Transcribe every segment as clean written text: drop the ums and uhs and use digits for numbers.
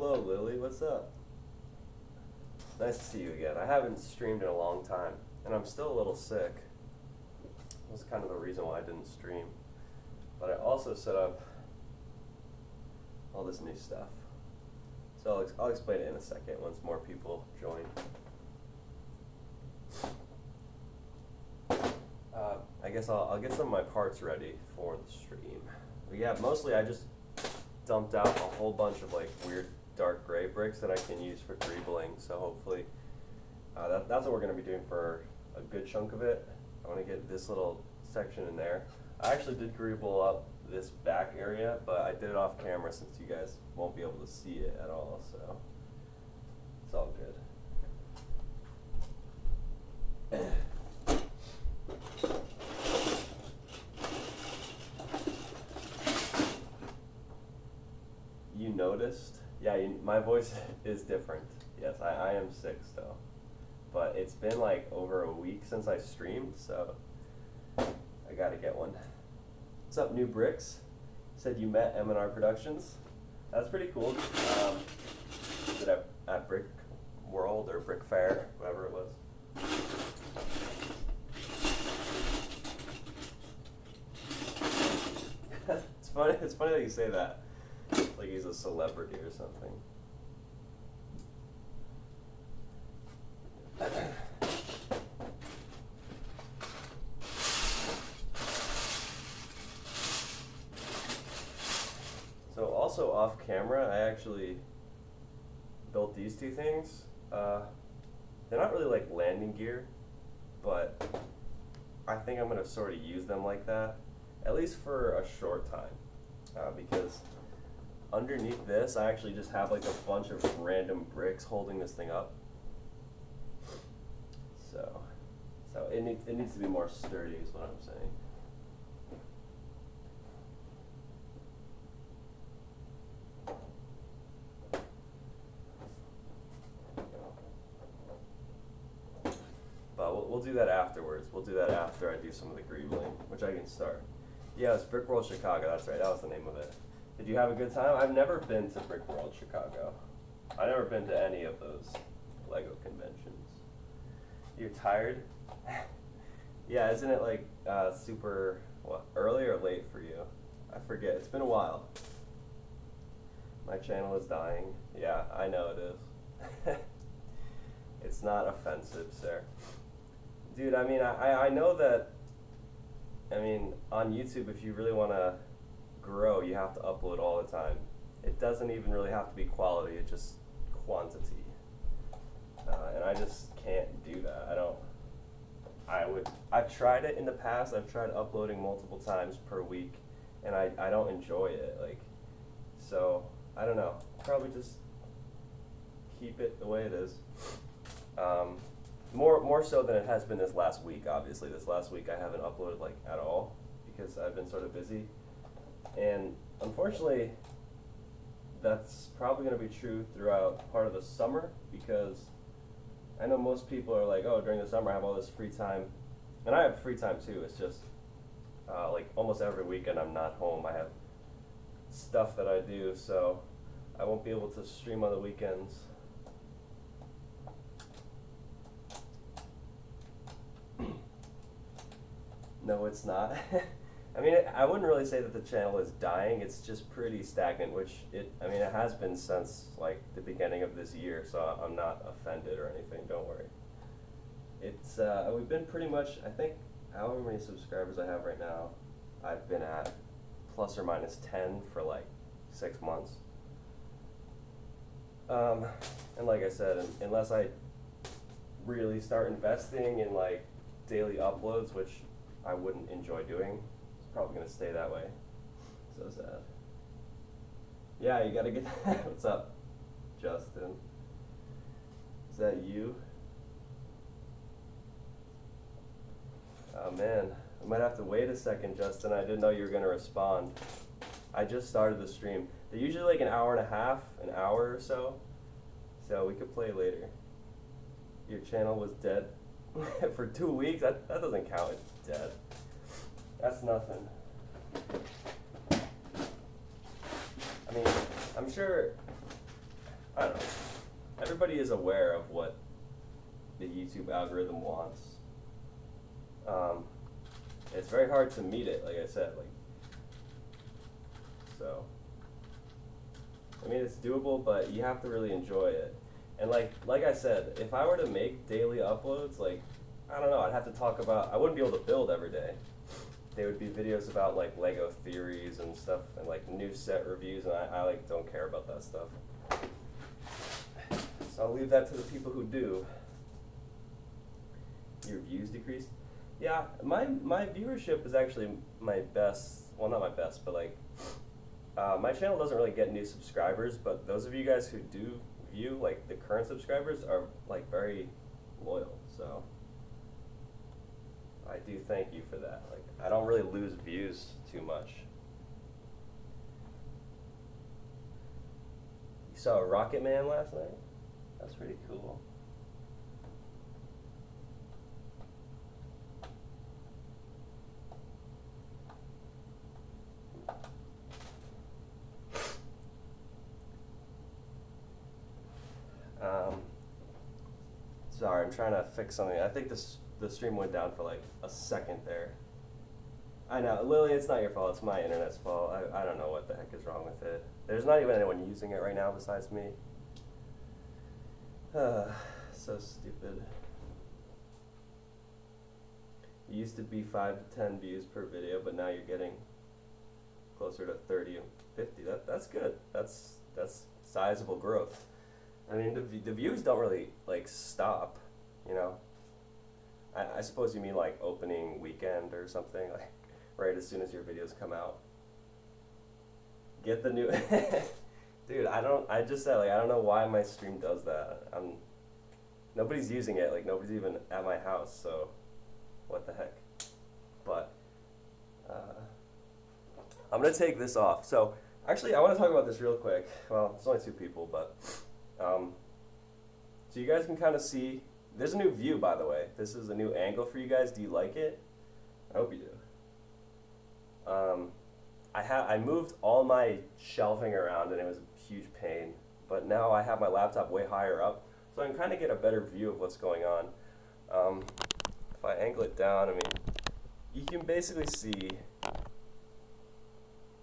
Hello, Lily. What's up? Nice to see you again. I haven't streamed in a long time, and I'm still a little sick. That's kind of the reason why I didn't stream. But I also set up all this new stuff. So I'll explain it in a second once more people join. I guess I'll get some of my parts ready for the stream. But yeah, mostly I just dumped out a whole bunch of like weird dark gray bricks that I can use for greebling. So hopefully that's what we're going to be doing for a good chunk of it. I want to get this little section in there. I actually did greeble up this back area, but I did it off camera since you guys won't be able to see it at all, so it's all good. You noticed? Yeah, my voice is different. Yes, I am sick still. But it's been like over a week since I streamed, so I gotta get one. What's up, New Bricks? Said you met M&R Productions. That's pretty cool. Is it at Brick World or Brick Fair, whatever it was? It's funny that you say that. Like he's a celebrity or something. So also off camera, I actually built these two things. They're not really like landing gear, but I think I'm gonna sort of use them like that, at least for a short time, because underneath this, I actually just have like a bunch of random bricks holding this thing up. So it needs to be more sturdy is what I'm saying. But we'll do that afterwards. We'll do that after I do some of the greebling, which I can start. Yeah, it's Brick World Chicago, that's right, that was the name of it. Did you have a good time? I've never been to Brick World Chicago. I've never been to any of those Lego conventions. You're tired? Yeah, isn't it like super, what, early or late for you? I forget, it's been a while. My channel is dying. Yeah, I know it is. It's not offensive, sir. Dude, I mean, I know that, I mean, on YouTube, if you really want to grow, you have to upload all the time. It doesn't even really have to be quality, it's just quantity. And I just can't do that. I've tried it in the past. I've tried uploading multiple times per week, and I don't enjoy it. Like, so I don't know. Probably just keep it the way it is. More so than it has been this last week. Obviously, this last week I haven't uploaded like at all because I've been sort of busy, and unfortunately, that's probably going to be true throughout part of the summer because I know most people are like, oh, during the summer I have all this free time, and I have free time too. It's just like almost every weekend I'm not home. I have stuff that I do, so I won't be able to stream on the weekends. No, it's not. I mean, I wouldn't really say that the channel is dying. It's just pretty stagnant, which it has been since like the beginning of this year, so I'm not offended or anything, don't worry. It's, we've been pretty much, I think, however many subscribers I have right now, I've been at plus or minus 10 for like 6 months. And like I said, unless I really start investing in like daily uploads, which I wouldn't enjoy doing, it's probably gonna stay that way. So sad. Yeah, you gotta get that. What's up, Justin? Is that you? Oh man, I might have to wait a second, Justin. I didn't know you were gonna respond. I just started the stream. They're usually like an hour and a half, an hour or so. So we could play later. Your channel was dead for 2 weeks? That doesn't count, it's dead. That's nothing. I mean, I'm sure, I don't know. Everybody is aware of what the YouTube algorithm wants. It's very hard to meet it, like I said. So, I mean, it's doable, but you have to really enjoy it. And like I said, if I were to make daily uploads, like, I don't know, I'd have to talk about, I wouldn't be able to build every day. They would be videos about like Lego theories and stuff, and like new set reviews, and I like don't care about that stuff. So I'll leave that to the people who do. Your views decreased? Yeah, my viewership is actually my best, well not my best, but like, my channel doesn't really get new subscribers, but those of you guys who do view, like the current subscribers are like very loyal, so I do thank you for that. Like, I don't really lose views too much. You saw Rocket Man last night? That's pretty cool. Sorry, I'm trying to fix something. I think the stream went down for like a second there. I know, Lily, it's not your fault. It's my internet's fault. I don't know what the heck is wrong with it. There's not even anyone using it right now besides me. So stupid. It used to be 5 to 10 views per video, but now you're getting closer to 30 and 50. That's good. That's sizable growth. I mean, the views don't really like stop, you know. I suppose you mean like opening weekend or something, like right as soon as your videos come out. Get the new, dude. I just said like I don't know why my stream does that. Nobody's using it. Like nobody's even at my house. So, what the heck? But I'm gonna take this off. So actually, I want to talk about this real quick. Well, it's only 2 people, but. So you guys can kind of see, there's a new view, by the way. This is a new angle for you guys. Do you like it? I hope you do. I moved all my shelving around and it was a huge pain, but now I have my laptop way higher up, so I can kind of get a better view of what's going on. If I angle it down, I mean, you can basically see,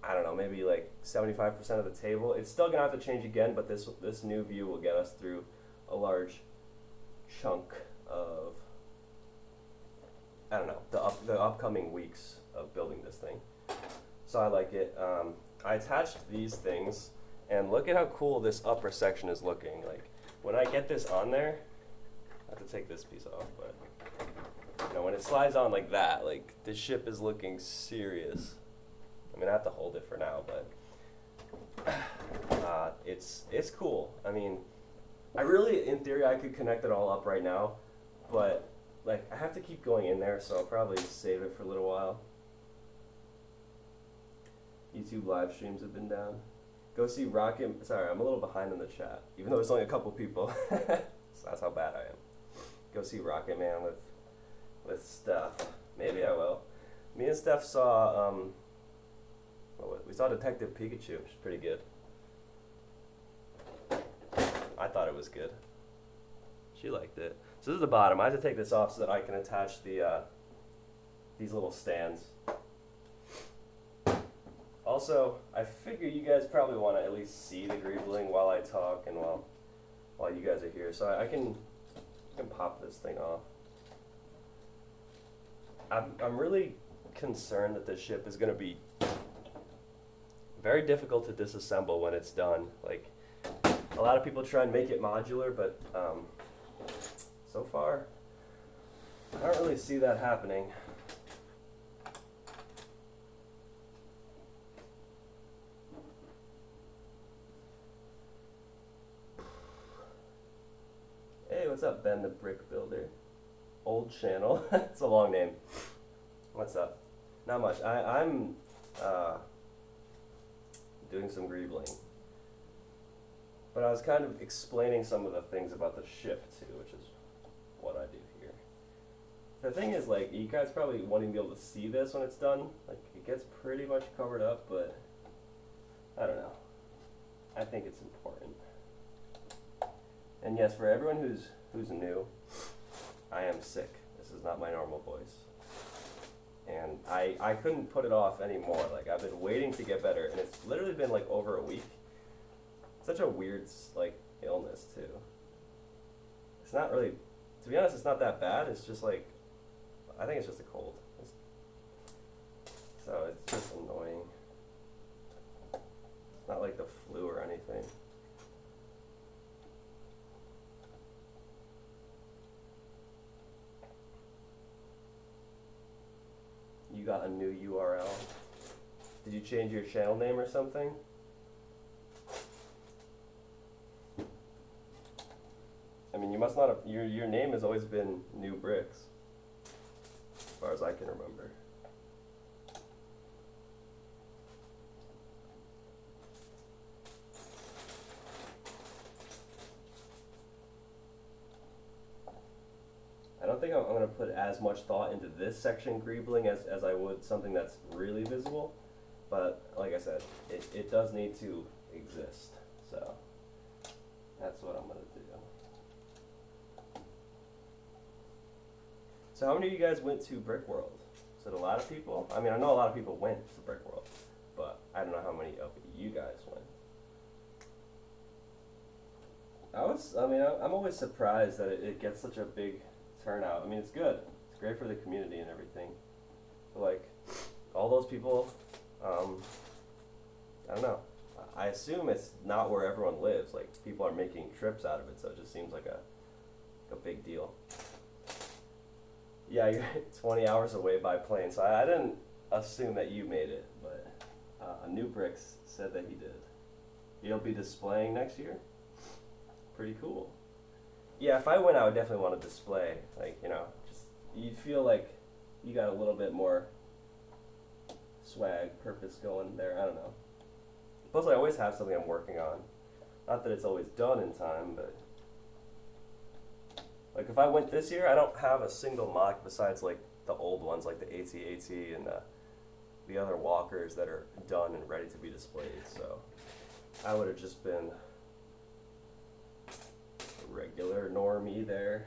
I don't know, maybe like 75% of the table. It's still gonna have to change again, but this new view will get us through a large chunk of, I don't know, the upcoming weeks of building this thing. So I like it. I attached these things, and look at how cool this upper section is looking. Like when I get this on there, I have to take this piece off, but you know, when it slides on like that, like the ship is looking serious. I mean, I have to hold it for now, but it's cool. I mean, I really, in theory, I could connect it all up right now, but like I have to keep going in there, so I'll probably save it for a little while. YouTube live streams have been down. Go see Rocket. Sorry, I'm a little behind in the chat, even though there's only a couple people. So that's how bad I am. Go see Rocket Man with Steph. Maybe I will. Me and Steph saw. We saw Detective Pikachu, which is pretty good. I thought it was good. She liked it. So this is the bottom. I have to take this off so that I can attach the these little stands. Also, I figure you guys probably want to at least see the greebling while I talk and while you guys are here. So I can pop this thing off. I'm really concerned that this ship is going to be very difficult to disassemble when it's done. Like, a lot of people try and make it modular, but so far, I don't really see that happening. Hey, what's up, Ben the Brick Builder? Old channel. It's a long name. What's up? Not much. I'm doing some greebling. But I was kind of explaining some of the things about the ship too, which is what I do here. The thing is, like, you guys probably won't even be able to see this when it's done. Like, it gets pretty much covered up, but I don't know. I think it's important. And yes, for everyone who's new, I am sick. This is not my normal voice. And I couldn't put it off anymore. Like, I've been waiting to get better, and it's literally been like over a week. Such a weird like illness too. It's not really, to be honest, it's not that bad. It's just like, I think it's just a cold. So it's just annoying. It's not like the flu or anything. You got a new URL. Did you change your channel name or something? I mean, you must not have, your name has always been New Bricks, as far as I can remember. I don't think I'm going to put as much thought into this section greebling as I would something that's really visible, but like I said, it does need to exist, so that's what I'm going to do. So how many of you guys went to Brick World? Is it a lot of people? I mean, I know a lot of people went to Brick World, but I don't know how many of you guys went. I'm always surprised that it gets such a big turnout. I mean, it's good. It's great for the community and everything. But like, all those people, I don't know. I assume it's not where everyone lives. Like, people are making trips out of it, so it just seems like a big deal. Yeah, you're 20 hours away by plane, so I didn't assume that you made it, but New Bricks said that he did. You'll be displaying next year? Pretty cool. Yeah, if I went, I would definitely want to display. Like, you know, just you'd feel like you got a little bit more swag, purpose going there. I don't know. Plus, I always have something I'm working on. Not that it's always done in time, but like if I went this year, I don't have a single mock besides like the old ones, like the AT-AT and the other walkers that are done and ready to be displayed. So I would have just been a regular normie there.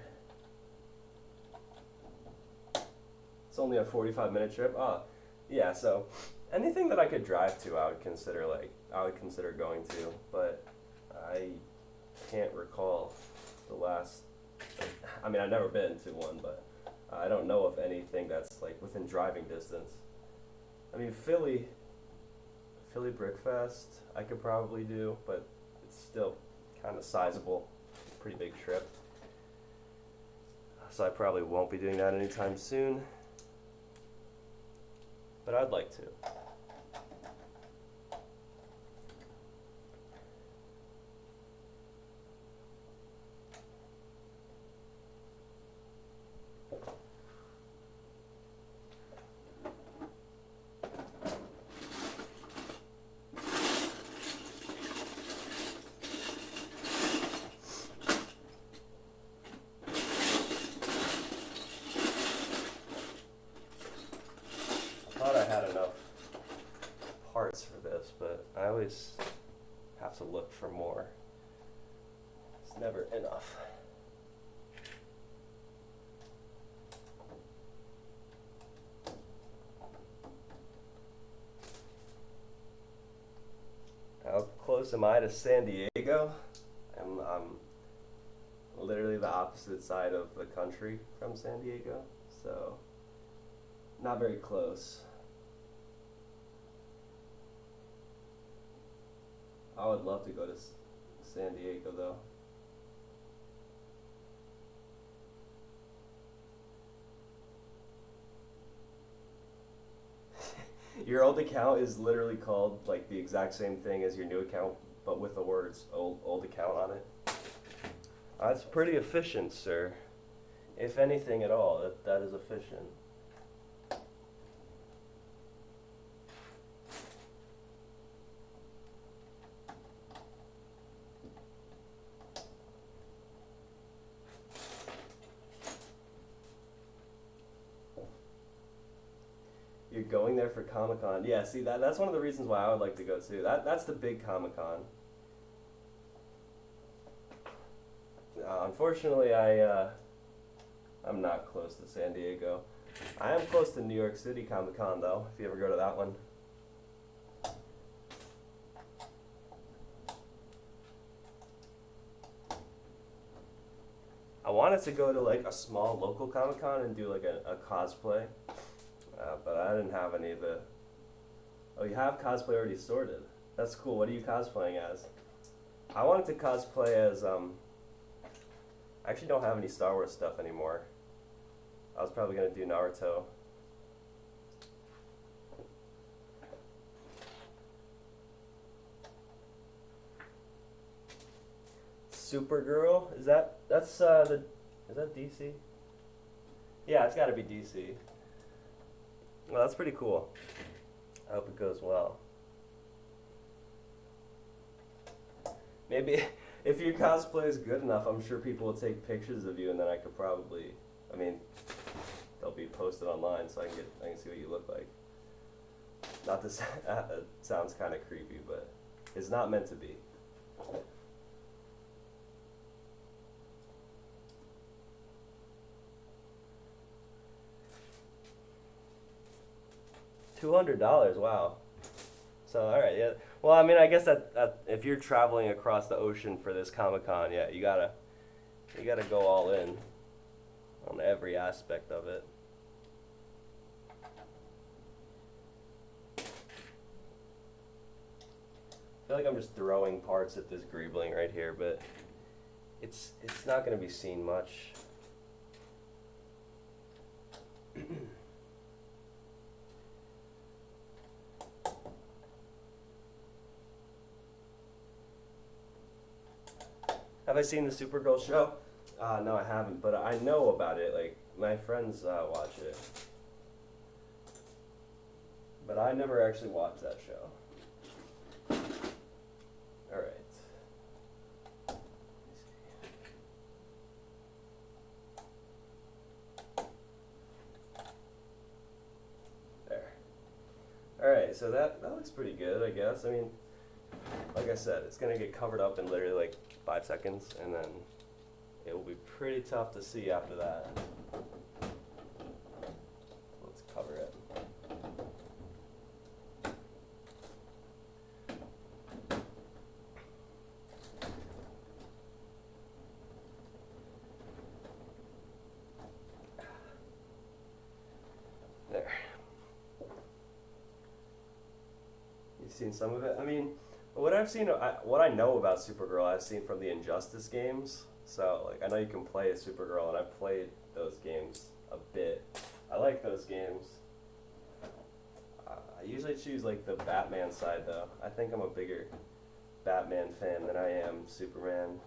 It's only a 45-minute trip. Yeah, so anything that I could drive to, I would consider going to, but I can't recall the last. I mean, I've never been to one, but I don't know of anything that's like within driving distance. I mean, Philly Brickfest, I could probably do, but it's still kind of sizable, pretty big trip. So I probably won't be doing that anytime soon, but I'd like to. I always have to look for more. It's never enough. How close am I to San Diego? I'm literally the opposite side of the country from San Diego, so not very close. I would love to go to San Diego, though. Your old account is literally called like the exact same thing as your new account, but with the words old account on it. That's pretty efficient, sir. If anything at all, that is efficient. You're going there for Comic-Con. Yeah, see, that's one of the reasons why I would like to go too. That's the big Comic-Con. unfortunately, I'm not close to San Diego. I am close to New York City Comic Con though, if you ever go to that one. I wanted to go to like a small local Comic Con and do like a cosplay, but I didn't have any of the. Oh, you have cosplay already sorted. That's cool. What are you cosplaying as? I wanted to cosplay as I actually don't have any Star Wars stuff anymore. I was probably gonna do Naruto. Supergirl? Is that is that DC? Yeah, it's gotta be DC. Well, that's pretty cool. I hope it goes well. Maybe if your cosplay is good enough, I'm sure people will take pictures of you, and then I could probably, I mean, they'll be posted online, so I can see what you look like. Not to it sounds kind of creepy, but it's not meant to be. $200, wow. So all right, yeah. Well, I mean, I guess that if you're traveling across the ocean for this Comic-Con, yeah, you gotta go all in on every aspect of it. I feel like I'm just throwing parts at this Greebling right here, but it's not gonna be seen much. Have I seen the Supergirl show? No, I haven't, but I know about it. Like, my friends watch it. But I never actually watched that show. Alright. There. Alright, so that looks pretty good, I guess. I mean, like I said, it's going to get covered up in literally like 5 seconds, and then it will be pretty tough to see after that. Let's cover it. There. You've seen some of it? I mean, what I've seen, what I know about Supergirl, I've seen from the Injustice games. So, like, I know you can play as Supergirl, and I've played those games a bit. I like those games. I usually choose, like, the Batman side, though. I think I'm a bigger Batman fan than I am Superman.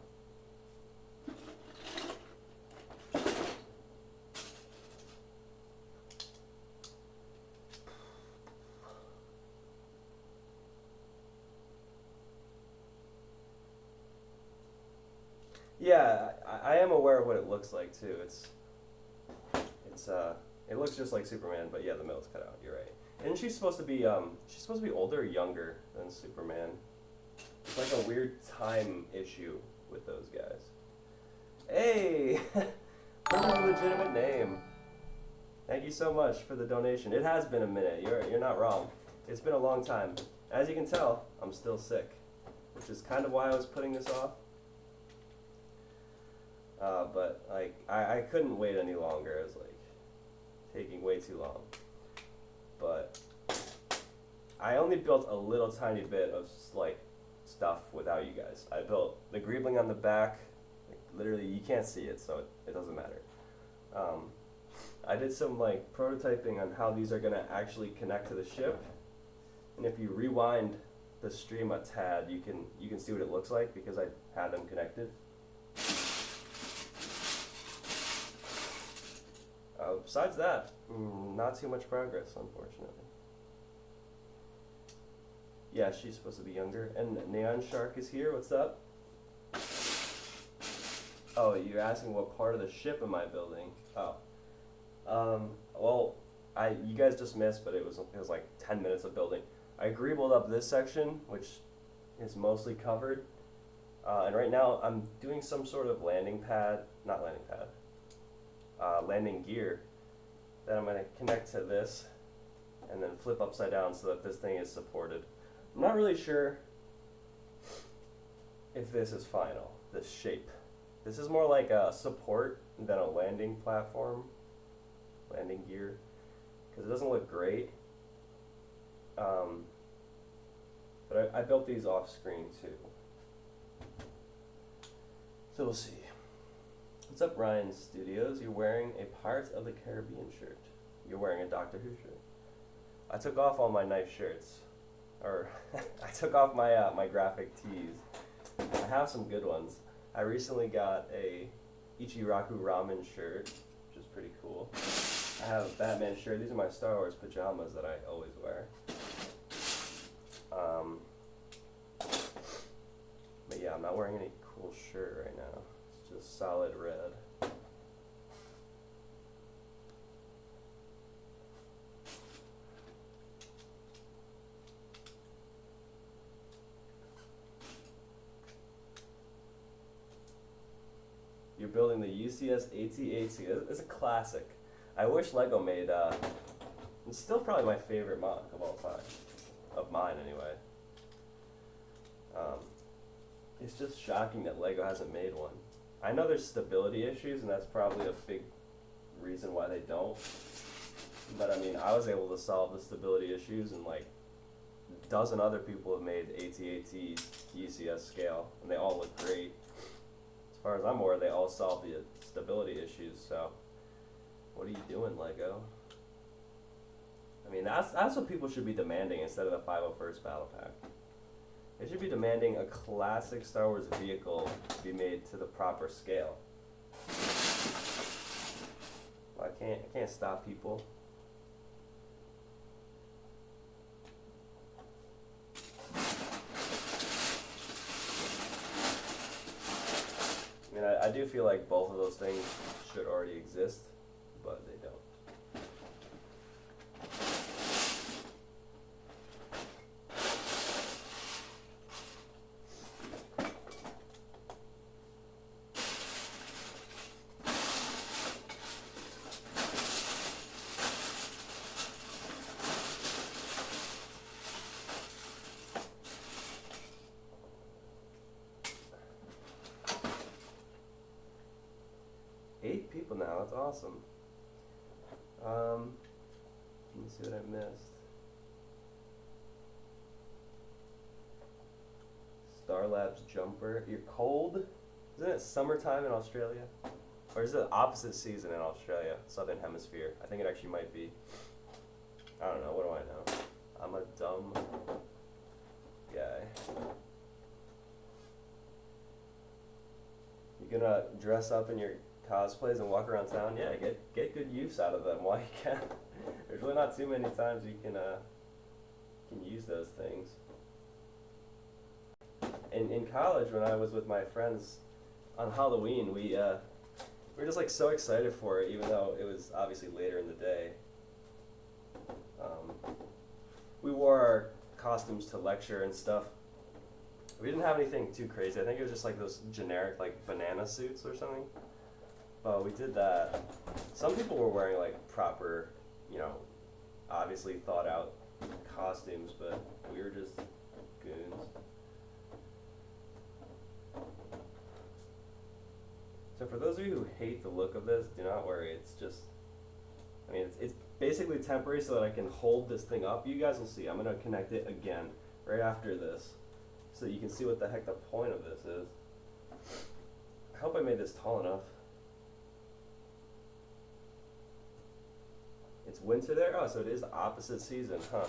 Yeah, I am aware of what it looks like too. It looks just like Superman, but yeah, the middle's cut out. You're right. And she's supposed to be older or younger than Superman. It's like a weird time issue with those guys. Hey, that's a legitimate name. Thank you so much for the donation. It has been a minute. You're not wrong. It's been a long time. As you can tell, I'm still sick, which is kind of why I was putting this off. But like I couldn't wait any longer. It was like taking way too long. But I only built a little tiny bit of like stuff without you guys. I built the Greebling on the back. Like, literally, you can't see it, so it doesn't matter. I did some like prototyping on how these are gonna actually connect to the ship. And if you rewind the stream a tad, you can see what it looks like because I had them connected. Besides that, not too much progress, unfortunately. Yeah, she's supposed to be younger. And Neon Shark is here. What's up? Oh, you're asking what part of the ship am I building? Oh. Well, you guys just missed, but it was like 10 minutes of building. I greebled up this section, which is mostly covered, And right now I'm doing some sort of landing gear that I'm going to connect to this and then flip upside down so that this thing is supported. I'm not really sure if this is final, this shape. This is more like a support than a landing platform, landing gear, because it doesn't look great. But I built these off screen too. So we'll see. What's up, Ryan Studios? You're wearing a Pirates of the Caribbean shirt. You're wearing a Doctor Who shirt. I took off all my nice shirts. Or, I took off my my graphic tees. I have some good ones. I recently got a Ichiraku Ramen shirt, which is pretty cool. I have a Batman shirt. These are my Star Wars pajamas that I always wear. But yeah, I'm not wearing any cool shirt right now. It's just solid red. You're building the UCS AT-AT. It's a classic. I wish Lego made, it's still probably my favorite mod of all time. Of mine, anyway. It's just shocking that Lego hasn't made one. I know there's stability issues, and that's probably a big reason why they don't. But I mean, I was able to solve the stability issues, and like a dozen other people have made AT-AT UCS scale, and they all look great. As far as I'm aware, they all solve the stability issues. So, what are you doing, Lego? I mean, that's what people should be demanding instead of the 501st Battle Pack. They should be demanding a classic Star Wars vehicle to be made to the proper scale. Well, I can't stop people. I mean, I do feel like both of those things should already exist, but they don't. 8 people now, that's awesome. Let me see what I missed. Star Labs Jumper. You're cold? Isn't it summertime in Australia? Or is it the opposite season in Australia, Southern Hemisphere? I think it actually might be. I don't know, what do I know? I'm a dumb guy. You gonna dress up in your cosplays and walk around town? Yeah, get good use out of them while you can. There's really not too many times you can use those things. In college, when I was with my friends on Halloween, we were just like so excited for it, even though it was obviously later in the day. We wore our costumes to lecture and stuff. We didn't have anything too crazy. I think it was just like those generic like banana suits or something. But we did that. Some people were wearing like proper, you know, obviously thought out costumes, but we were just goons. So for those of you who hate the look of this, do not worry. It's just, I mean, it's basically temporary so that I can hold this thing up. You guys will see. I'm going to connect it again right after this so that you can see what the heck the point of this is. I hope I made this tall enough. It's winter there? Oh, so it is the opposite season, huh?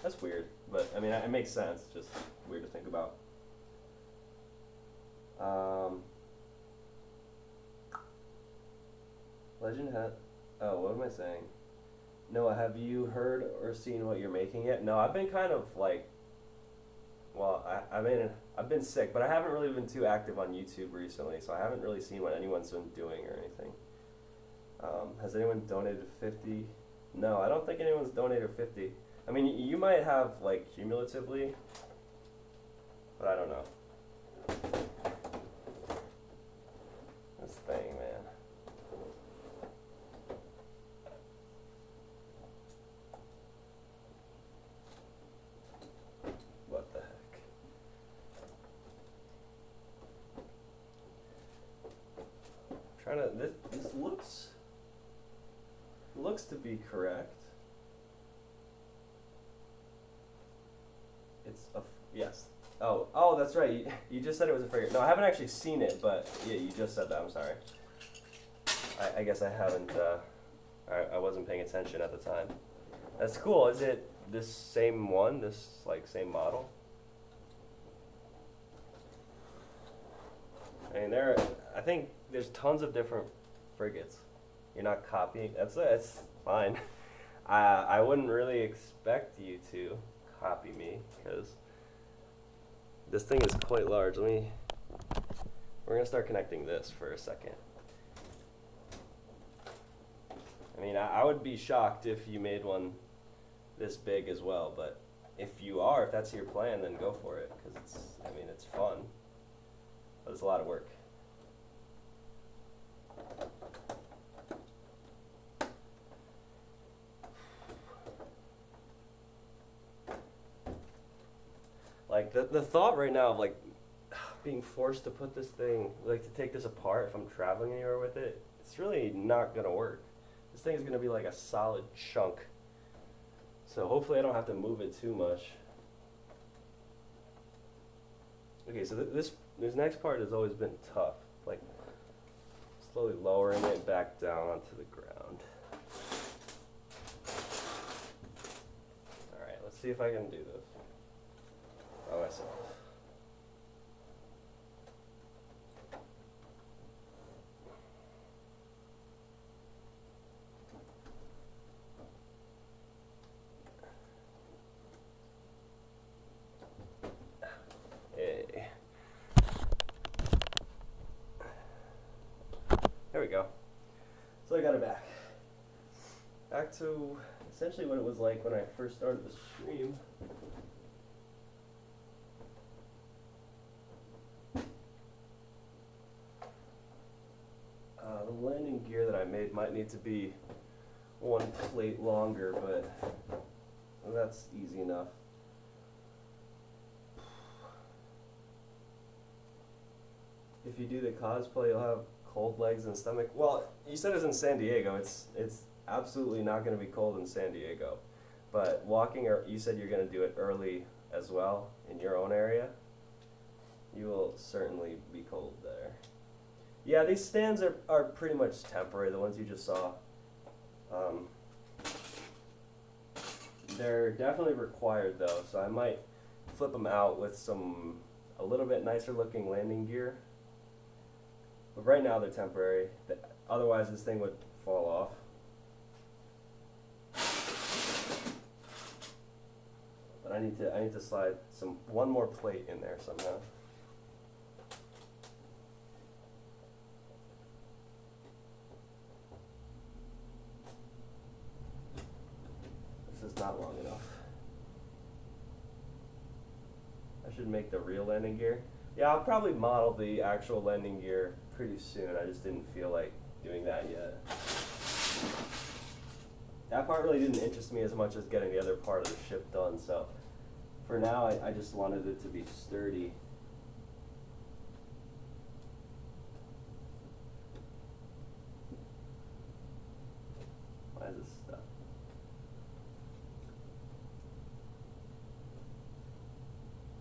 That's weird, but I mean, it makes sense. It's just weird to think about. Legend hat. Oh, what am I saying? Noah, have you heard or seen what you're making yet? No, I've been kind of like, well, I've been sick, but I haven't really been too active on YouTube recently, so I haven't really seen what anyone's been doing or anything. Has anyone donated 50? No, I don't think anyone's donated 50. I mean, you might have like cumulatively, but I don't know. This thing, man. What the heck? Trying to, this looks to be correct. It's a, yes. Oh, that's right. You just said it was a frigate. No, I haven't actually seen it, but yeah, you just said that. I'm sorry. I guess I haven't, I wasn't paying attention at the time. That's cool. Is it this same one, this like same model? I mean, I think there's tons of different frigates. You're not copying. That's fine. I wouldn't really expect you to copy me because this thing is quite large. We're gonna start connecting this for a second. I mean, I would be shocked if you made one this big as well, but if that's your plan, then go for it, because it's fun, but it's a lot of work. Like, the thought right now of, like, being forced to put this thing, like, to take this apart if I'm traveling anywhere with it, it's really not gonna work. This thing is going to be like a solid chunk. So hopefully I don't have to move it too much. Okay, so this next part has always been tough. Like slowly lowering it back down onto the ground. Alright, let's see if I can do this by myself. There we go. So I got it back. Back to essentially what it was like when I first started the stream. The landing gear that I made might need to be one plate longer, but that's easy enough. If you do the cosplay, you'll have cold legs and stomach. Well, you said it's in San Diego. It's absolutely not going to be cold in San Diego. But you said you're going to do it early as well in your own area. You will certainly be cold there. Yeah, these stands are pretty much temporary, the ones you just saw. They're definitely required though, so I might flip them out with a little bit nicer looking landing gear. But right now they're temporary. Otherwise this thing would fall off. But I need to slide one more plate in there somehow. This is not long enough. I should make the real landing gear. Yeah, I'll probably model the actual landing gear pretty soon. I just didn't feel like doing that yet. That part really didn't interest me as much as getting the other part of the ship done, so for now I just wanted it to be sturdy. Why is this stuck?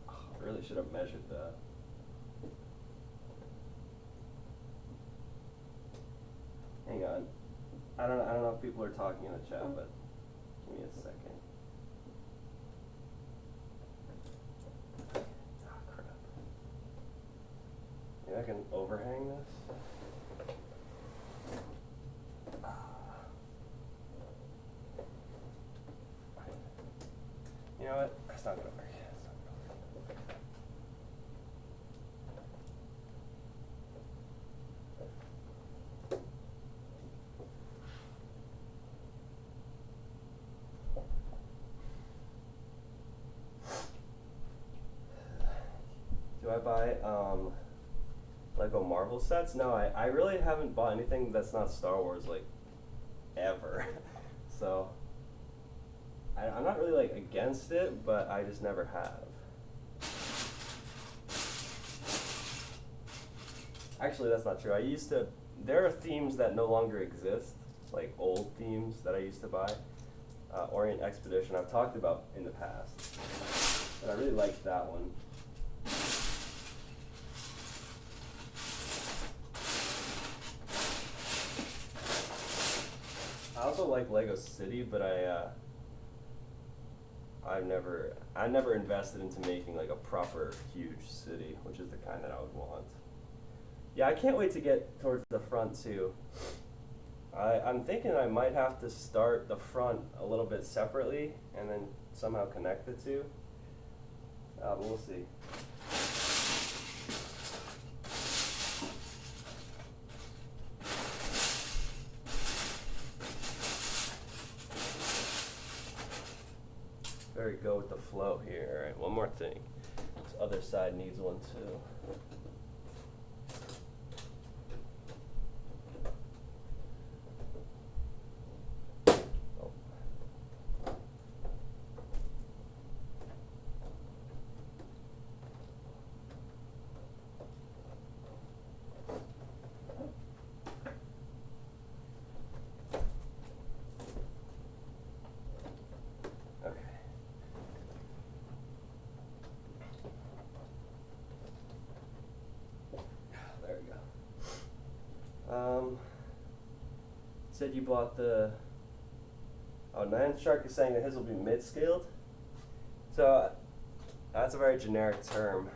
Oh, I really should have measured that. Hang on. I don't know if people are talking in the chat, but give me a second. Ah, crap. Maybe I can overhang this. You know what? That's not gonna work. Do I I buy Lego Marvel sets? No, I really haven't bought anything that's not Star Wars, like, ever. So, I'm not really, like, against it, but I just never have. Actually, that's not true. There are themes that no longer exist, like old themes that I used to buy. Orient Expedition, I've talked about in the past. But I really liked that one. I also like Lego City, but I never invested into making like a proper huge city, which is the kind that I would want. Yeah, I can't wait to get towards the front too. I'm thinking I might have to start the front a little bit separately and then somehow connect the two. But we'll see. Very go with the flow here. All right, one more thing. This other side needs one too. Said you bought the. Oh, Nine Shark is saying that his will be mid-scaled. So that's a very generic term.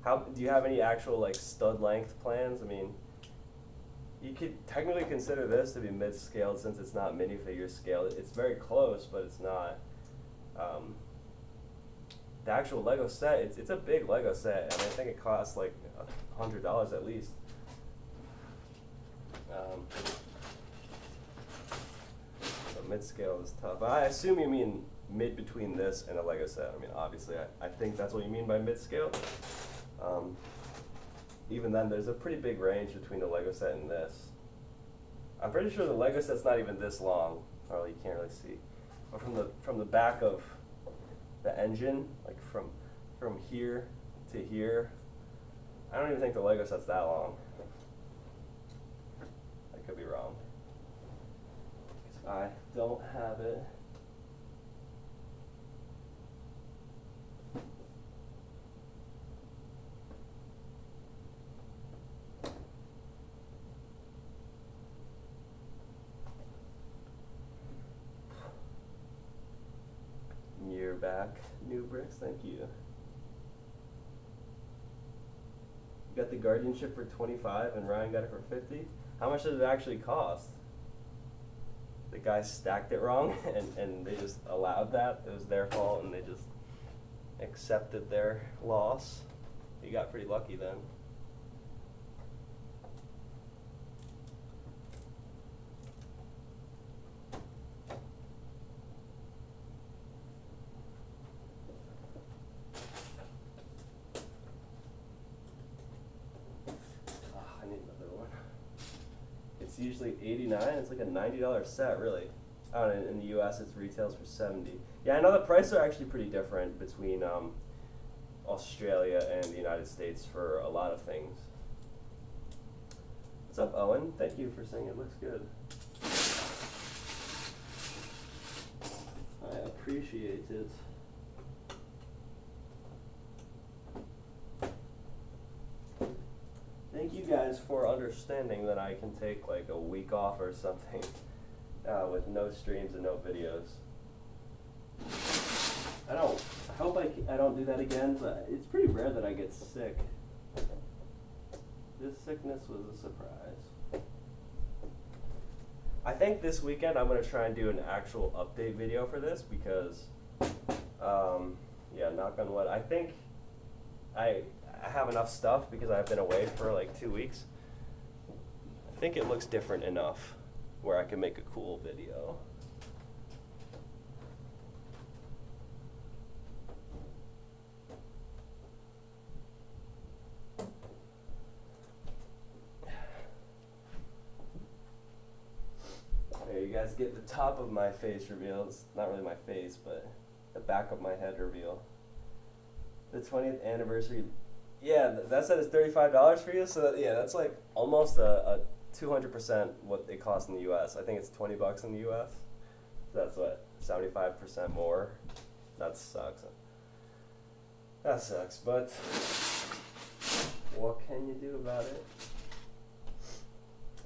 How do you have any actual like stud length plans? I mean, you could technically consider this to be mid-scaled since it's not minifigure scaled. It's very close, but it's not. The actual Lego set, it's a big Lego set, and I think it costs like $100 at least. Mid-scale is tough. I assume you mean mid between this and a Lego set. I mean, obviously, I think that's what you mean by mid-scale. Even then, there's a pretty big range between the Lego set and this. I'm pretty sure the Lego set's not even this long. Oh, you can't really see. But from the back of the engine, like from here to here, I don't even think the Lego set's that long. I could be wrong. I don't have it. Year back, new bricks, thank you. You got the guardianship for 25 and Ryan got it for 50. How much did it actually cost? The guys stacked it wrong and they just allowed that. It was their fault and they just accepted their loss. You got pretty lucky then. I need another one. It's usually $89. It's like a $90 set, really. I don't know, in the US it retails for $70. Yeah, I know the prices are actually pretty different between Australia and the United States for a lot of things. What's up, Owen? Thank you for saying it looks good. I appreciate it. Thank you guys for understanding that I can take like a week off or something with no streams and no videos. I hope I don't do that again, but it's pretty rare that I get sick. This sickness was a surprise. I think this weekend I'm going to try and do an actual update video for this because, yeah, knock on wood, I think I have enough stuff because I've been away for like 2 weeks. I think it looks different enough where I can make a cool video. get the top of my face revealed. It's not really my face, but the back of my head reveal. The 20th anniversary. Yeah, that said it's $35 for you. So yeah, that's like almost a 200% what it costs in the U.S. I think it's $20 in the U.S. That's what, 75% more. That sucks. That sucks, but what can you do about it?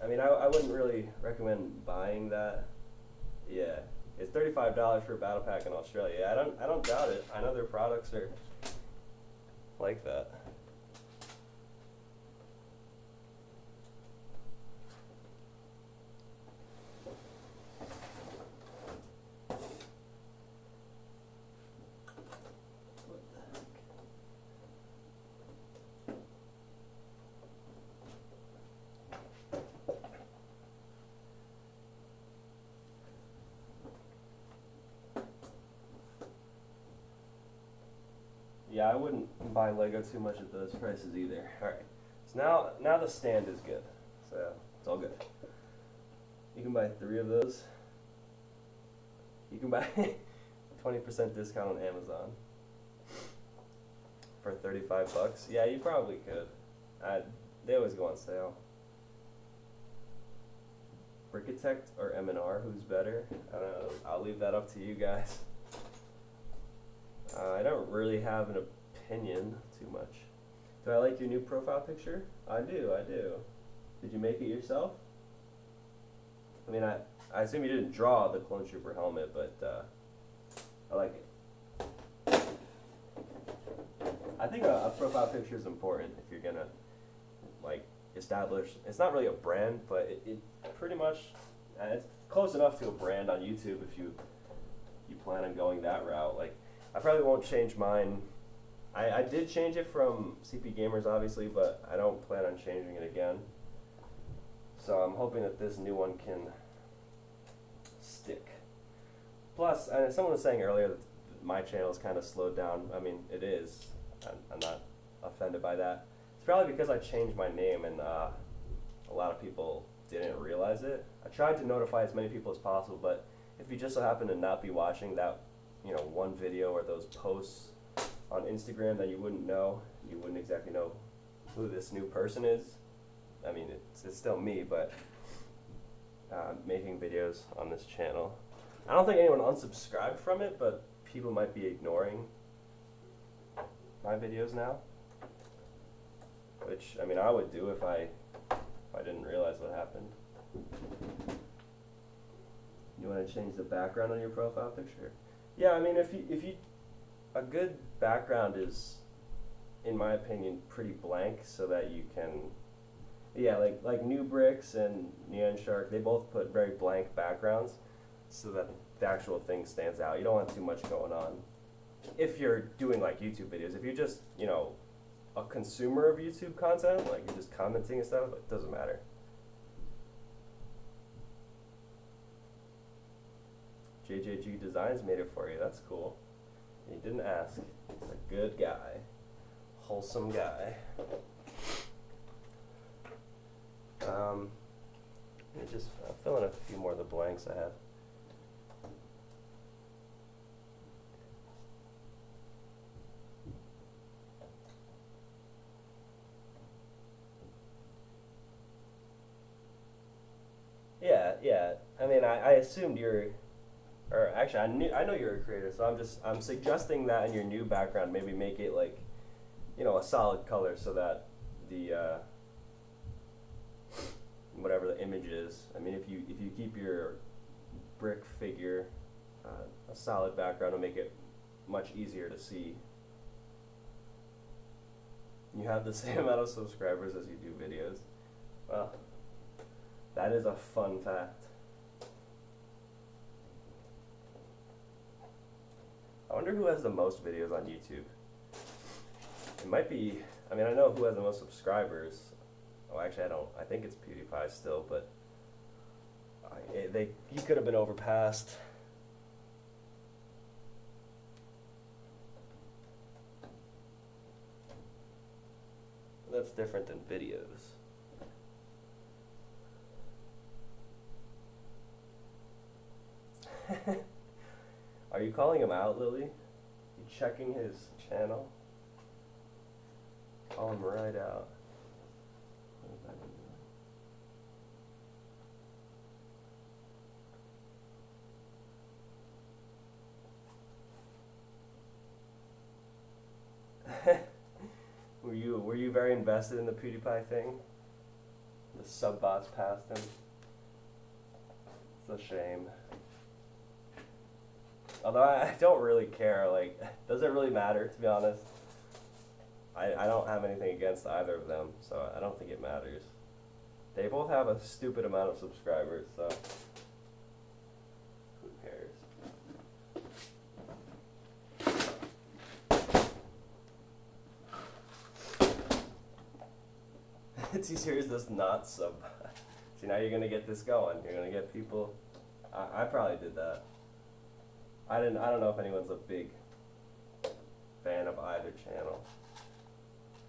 I mean, I wouldn't really recommend buying that. Yeah, it's $35 for a battle pack in Australia. I don't doubt it. I know their products are like that. Yeah, I wouldn't buy Lego too much at those prices either. Alright, so now the stand is good. So it's all good. You can buy 3 of those. You can buy 20% discount on Amazon for $35. Yeah, you probably could. They always go on sale. Frigate or M&R, who's better? I don't know. I'll leave that up to you guys. I don't really have an opinion too much. Do I like your new profile picture? I do. Did you make it yourself? I mean, I assume you didn't draw the Clone Trooper helmet, but I like it. I think a profile picture is important if you're gonna like establish. It's not really a brand, but it pretty much it's close enough to a brand on YouTube if you plan on going that route. Like, I probably won't change mine. I did change it from CP Gamers, obviously, but I don't plan on changing it again. So I'm hoping that this new one can stick. Plus, someone was saying earlier that my channel is kind of slowed down. I mean, it is. I'm not offended by that. It's probably because I changed my name and a lot of people didn't realize it. I tried to notify as many people as possible, but if you just so happen to not be watching that, one video or those posts on Instagram that you wouldn't exactly know who this new person is. I mean, it's still me, but making videos on this channel. I don't think anyone unsubscribed from it, but people might be ignoring my videos now. Which, I mean, I would do if I didn't realize what happened. You want to change the background on your profile picture? Yeah, I mean, if you a good background is, in my opinion, pretty blank, so that you can, yeah, like New Bricks and Neon Shark, they both put very blank backgrounds, so that the actual thing stands out. You don't want too much going on. If you're doing like YouTube videos, if you're just a consumer of YouTube content, like you're just commenting and stuff, it doesn't matter. JJG Designs made it for you. That's cool. He didn't ask. He's a good guy. Wholesome guy. Let me just fill in a few more of the blanks I have. Yeah. I mean, I assumed you're, or actually, I know you're a creator, so I'm suggesting that in your new background, maybe make it like, a solid color, so that the whatever the image is. I mean, if you keep your brick figure a solid background, it'll make it much easier to see. You have the same amount of subscribers as you do videos. Well, that is a fun fact. I wonder who has the most videos on YouTube. It might be, I mean, I know who has the most subscribers. Oh, actually, I don't. I think it's PewDiePie still, but he could have been overpassed. That's different than videos. Are you calling him out, Lily? You checking his channel? Call him right out. What is that doing? Were you very invested in the PewDiePie thing? The sub bots passed him. It's a shame. Although I don't really care, like, does it really matter, to be honest? I don't have anything against either of them, so I don't think it matters. They both have a stupid amount of subscribers, so who cares? T-Series does not sub. See, now you're gonna get this going. You're gonna get people. I probably did that. I don't know if anyone's a big fan of either channel.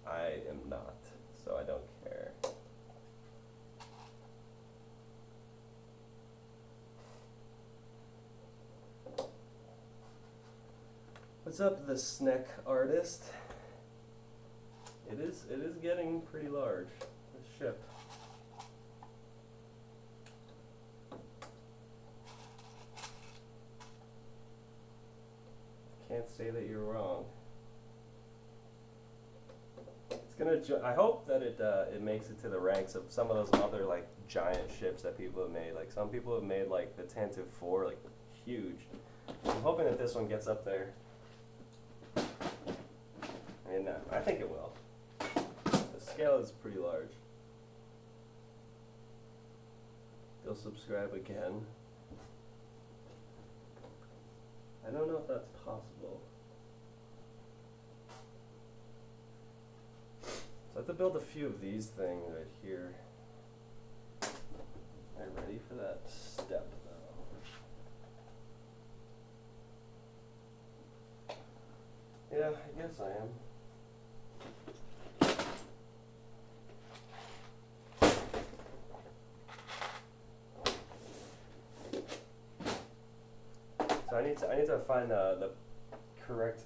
I am not, so I don't care. What's up, the snack artist? It is getting pretty large. The ship. Can't say that you're wrong. It's gonna. I hope that it makes it to the ranks of some of those other like giant ships that people have made. Like some people have made like the Tantive 4 like huge. I'm hoping that this one gets up there. And I think it will. The scale is pretty large. They'll subscribe again. I don't know if that's possible. So I have to build a few of these things right here. Am I ready for that step though? Yeah, I guess I am. So I need to find the correct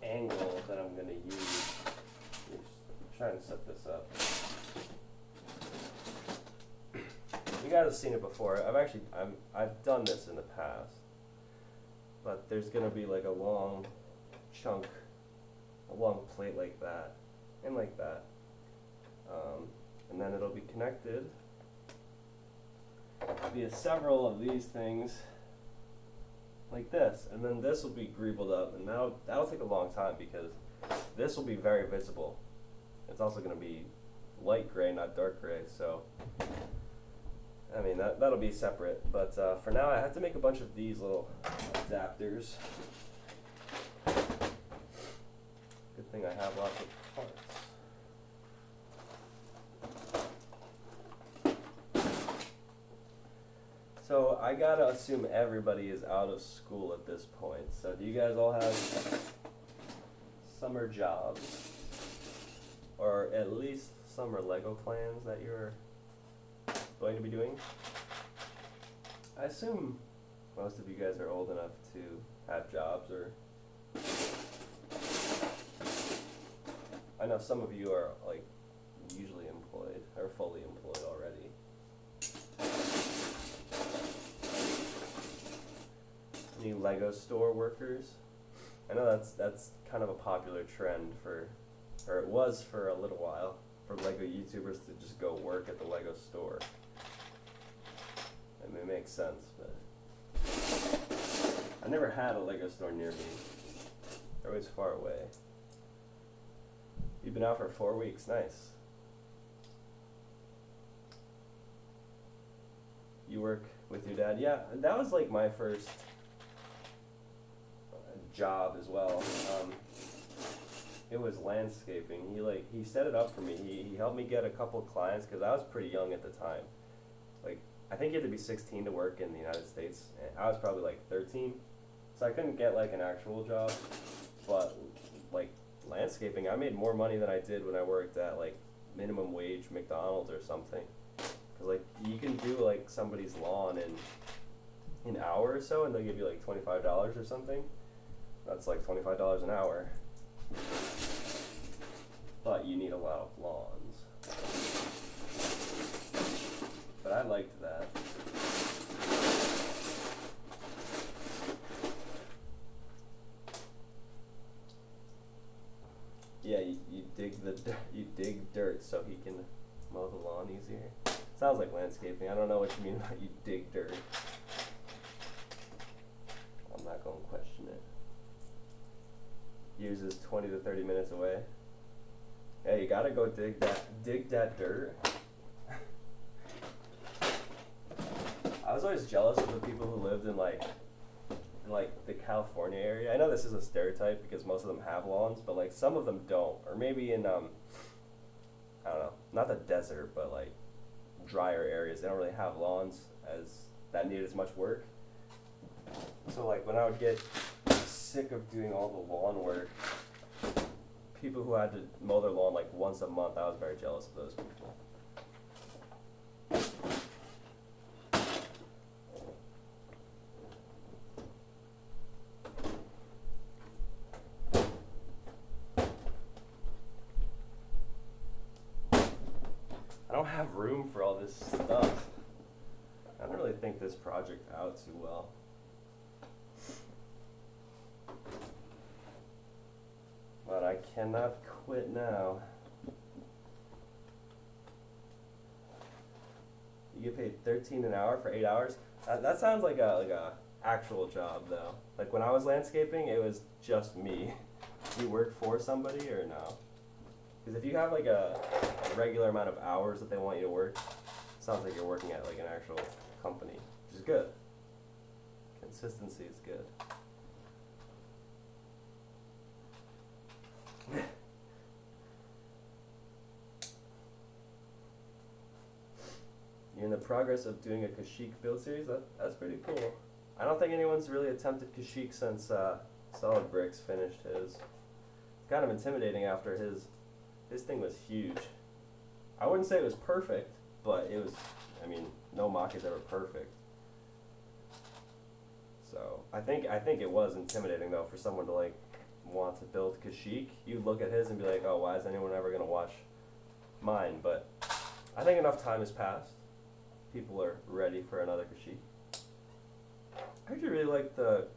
angle that I'm gonna use. I'm trying to set this up. You guys have seen it before. I've done this in the past, but there's gonna be like a long chunk, a long plate like that, and like that, and then it'll be connected via several of these things. Like this, and then this will be greebled up, and that'll take a long time because this will be very visible. It's also going to be light gray, not dark gray, so I mean that'll be separate. But for now, I have to make a bunch of these little adapters. Good thing I have lots of parts. So I gotta assume everybody is out of school at this point. So do you guys all have summer jobs? Or at least summer Lego plans that you're going to be doing? I assume most of you guys are old enough to have jobs, or I know some of you are like usually employed or fully employed already. Any Lego store workers? I know that's kind of a popular trend or it was for a little while, for Lego YouTubers to just go work at the Lego store. I mean, it makes sense, but I never had a Lego store near me. They're always far away. You've been out for 4 weeks, nice. You work with your dad? Yeah, that was like my first job as well. It was landscaping. He set it up for me. He helped me get a couple clients because I was pretty young at the time. Like I think you had to be 16 to work in the United States. And I was probably like 13, so I couldn't get like an actual job. But like landscaping, I made more money than I did when I worked at like minimum wage McDonald's or something. Cause like you can do like somebody's lawn in an hour or so, and they'll give you like $25 or something. That's like $25 an hour. But you need a lot of lawns. But I liked that. Yeah, you dig dirt so he can mow the lawn easier. Sounds like landscaping. I don't know what you mean by you dig dirt. I'm not going to question it. Yours is 20 to 30 minutes away. Yeah, you gotta go dig that dirt. I was always jealous of the people who lived in like the California area. I know this is a stereotype because most of them have lawns, but like some of them don't. Or maybe in I don't know, not the desert, but like drier areas, they don't really have lawns that need as much work. So like when I would get sick of doing all the lawn work, people who had to mow their lawn like once a month, I was very jealous of those people. I don't have room for all this stuff. I don't really think this project out too well. But I cannot quit now. You get paid $13 an hour for 8 hours? That sounds like a actual job though. Like when I was landscaping, it was just me. Do you work for somebody or no? Because if you have like a regular amount of hours that they want you to work, it sounds like you're working at like an actual company, which is good. Consistency is good. You're in the progress of doing a Kashyyyk build series? That's pretty cool. I don't think anyone's really attempted Kashyyyk since Solid Bricks finished his. It's kind of intimidating after his thing was huge. I wouldn't say it was perfect, but it was, I mean, no mock is ever perfect. So I think it was intimidating though for someone to like want to build Kashyyyk. You'd look at his and be like, oh, why is anyone ever gonna watch mine? But I think enough time has passed. People are ready for another Kashyyyk. I actually really like the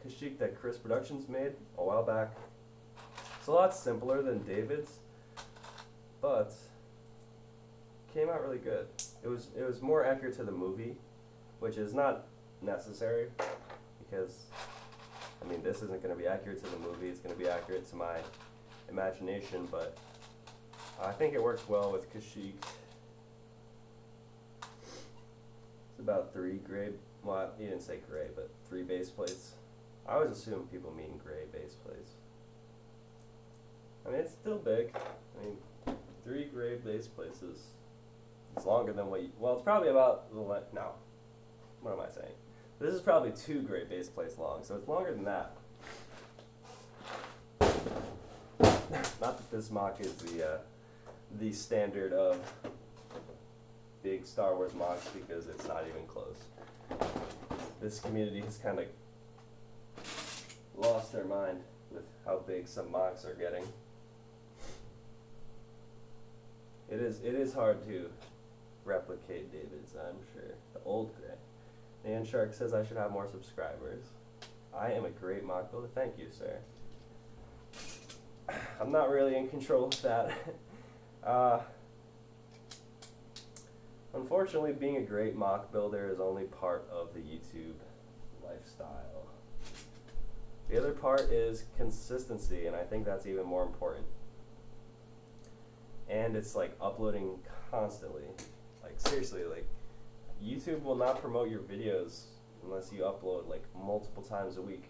Kashyyyk that Chris Productions made a while back. It's a lot simpler than David's, but came out really good. It was more accurate to the movie, which is not necessary because I mean this isn't going to be accurate to the movie. It's going to be accurate to my imagination, but I think it works well with Kashyyyk. It's about 3 gray. Well, he didn't say gray, but 3 base plates. I always assume people mean gray base plates. I mean, it's still big. I mean, 3 gray base plates is it's longer than what you, well, it's probably about the length, no. What am I saying? This is probably 2 gray base plates long, so it's longer than that. Not that this mock is the standard of big Star Wars mocks, because it's not even close. This community has kind of lost their mind with how big some mocks are getting. It is hard to replicate David's, I'm sure. The old gray. Dan Shark says I should have more subscribers. I am a great mock builder. Thank you, sir. I'm not really in control of that. Unfortunately, being a great mock builder is only part of the YouTube lifestyle. The other part is consistency, and I think that's even more important. And it's like uploading constantly. Like seriously, like YouTube will not promote your videos unless you upload like multiple times a week.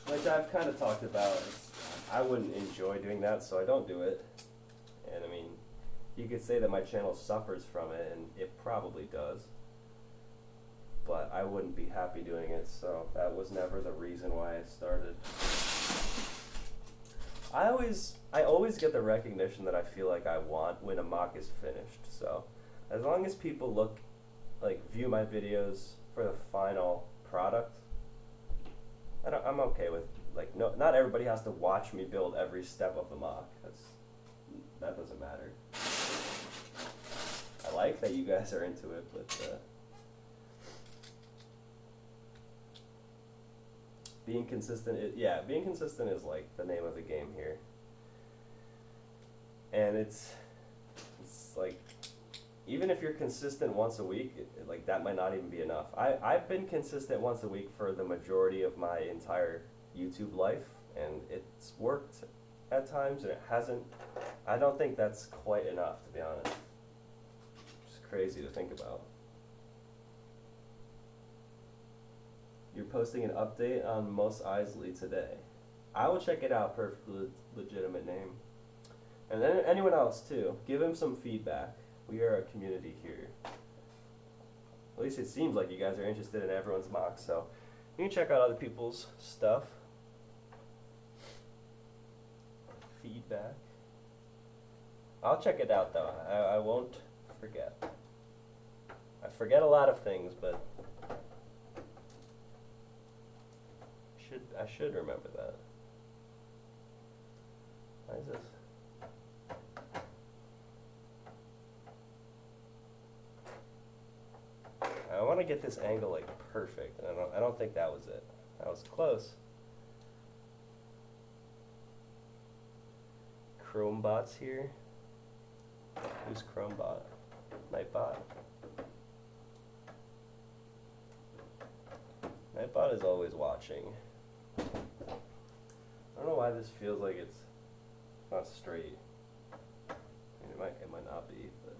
Like I've kind of talked about, I wouldn't enjoy doing that, so I don't do it. And I mean, you could say that my channel suffers from it, and it probably does. But I wouldn't be happy doing it, so that was never the reason why I started. I always get the recognition that I feel like I want when a mock is finished. So as long as people look like view my videos for the final product, I'm okay with, like, no, not everybody has to watch me build every step of the mock. That doesn't matter. I like that you guys are into it, but being consistent, being consistent is like the name of the game here. And it's like, even if you're consistent once a week, like that might not even be enough. I've been consistent once a week for the majority of my entire YouTube life, and it's worked at times, and it hasn't. I don't think that's quite enough, to be honest. It's crazy to think about. You're posting an update on Mos Eisley today. I will check it out. Perfectly legitimate name. And then anyone else too, give him some feedback. We are a community here. At least it seems like you guys are interested in everyone's mock, so you can check out other people's stuff. Feedback. I'll check it out though. I won't forget. I forget a lot of things, but I should remember that. Why is this? I want to get this angle like perfect. I don't think that was it. That was close. Chromebot's here. Who's Chromebot? Nightbot. Nightbot is always watching. I don't know why this feels like it's not straight. I mean, it might not be, but.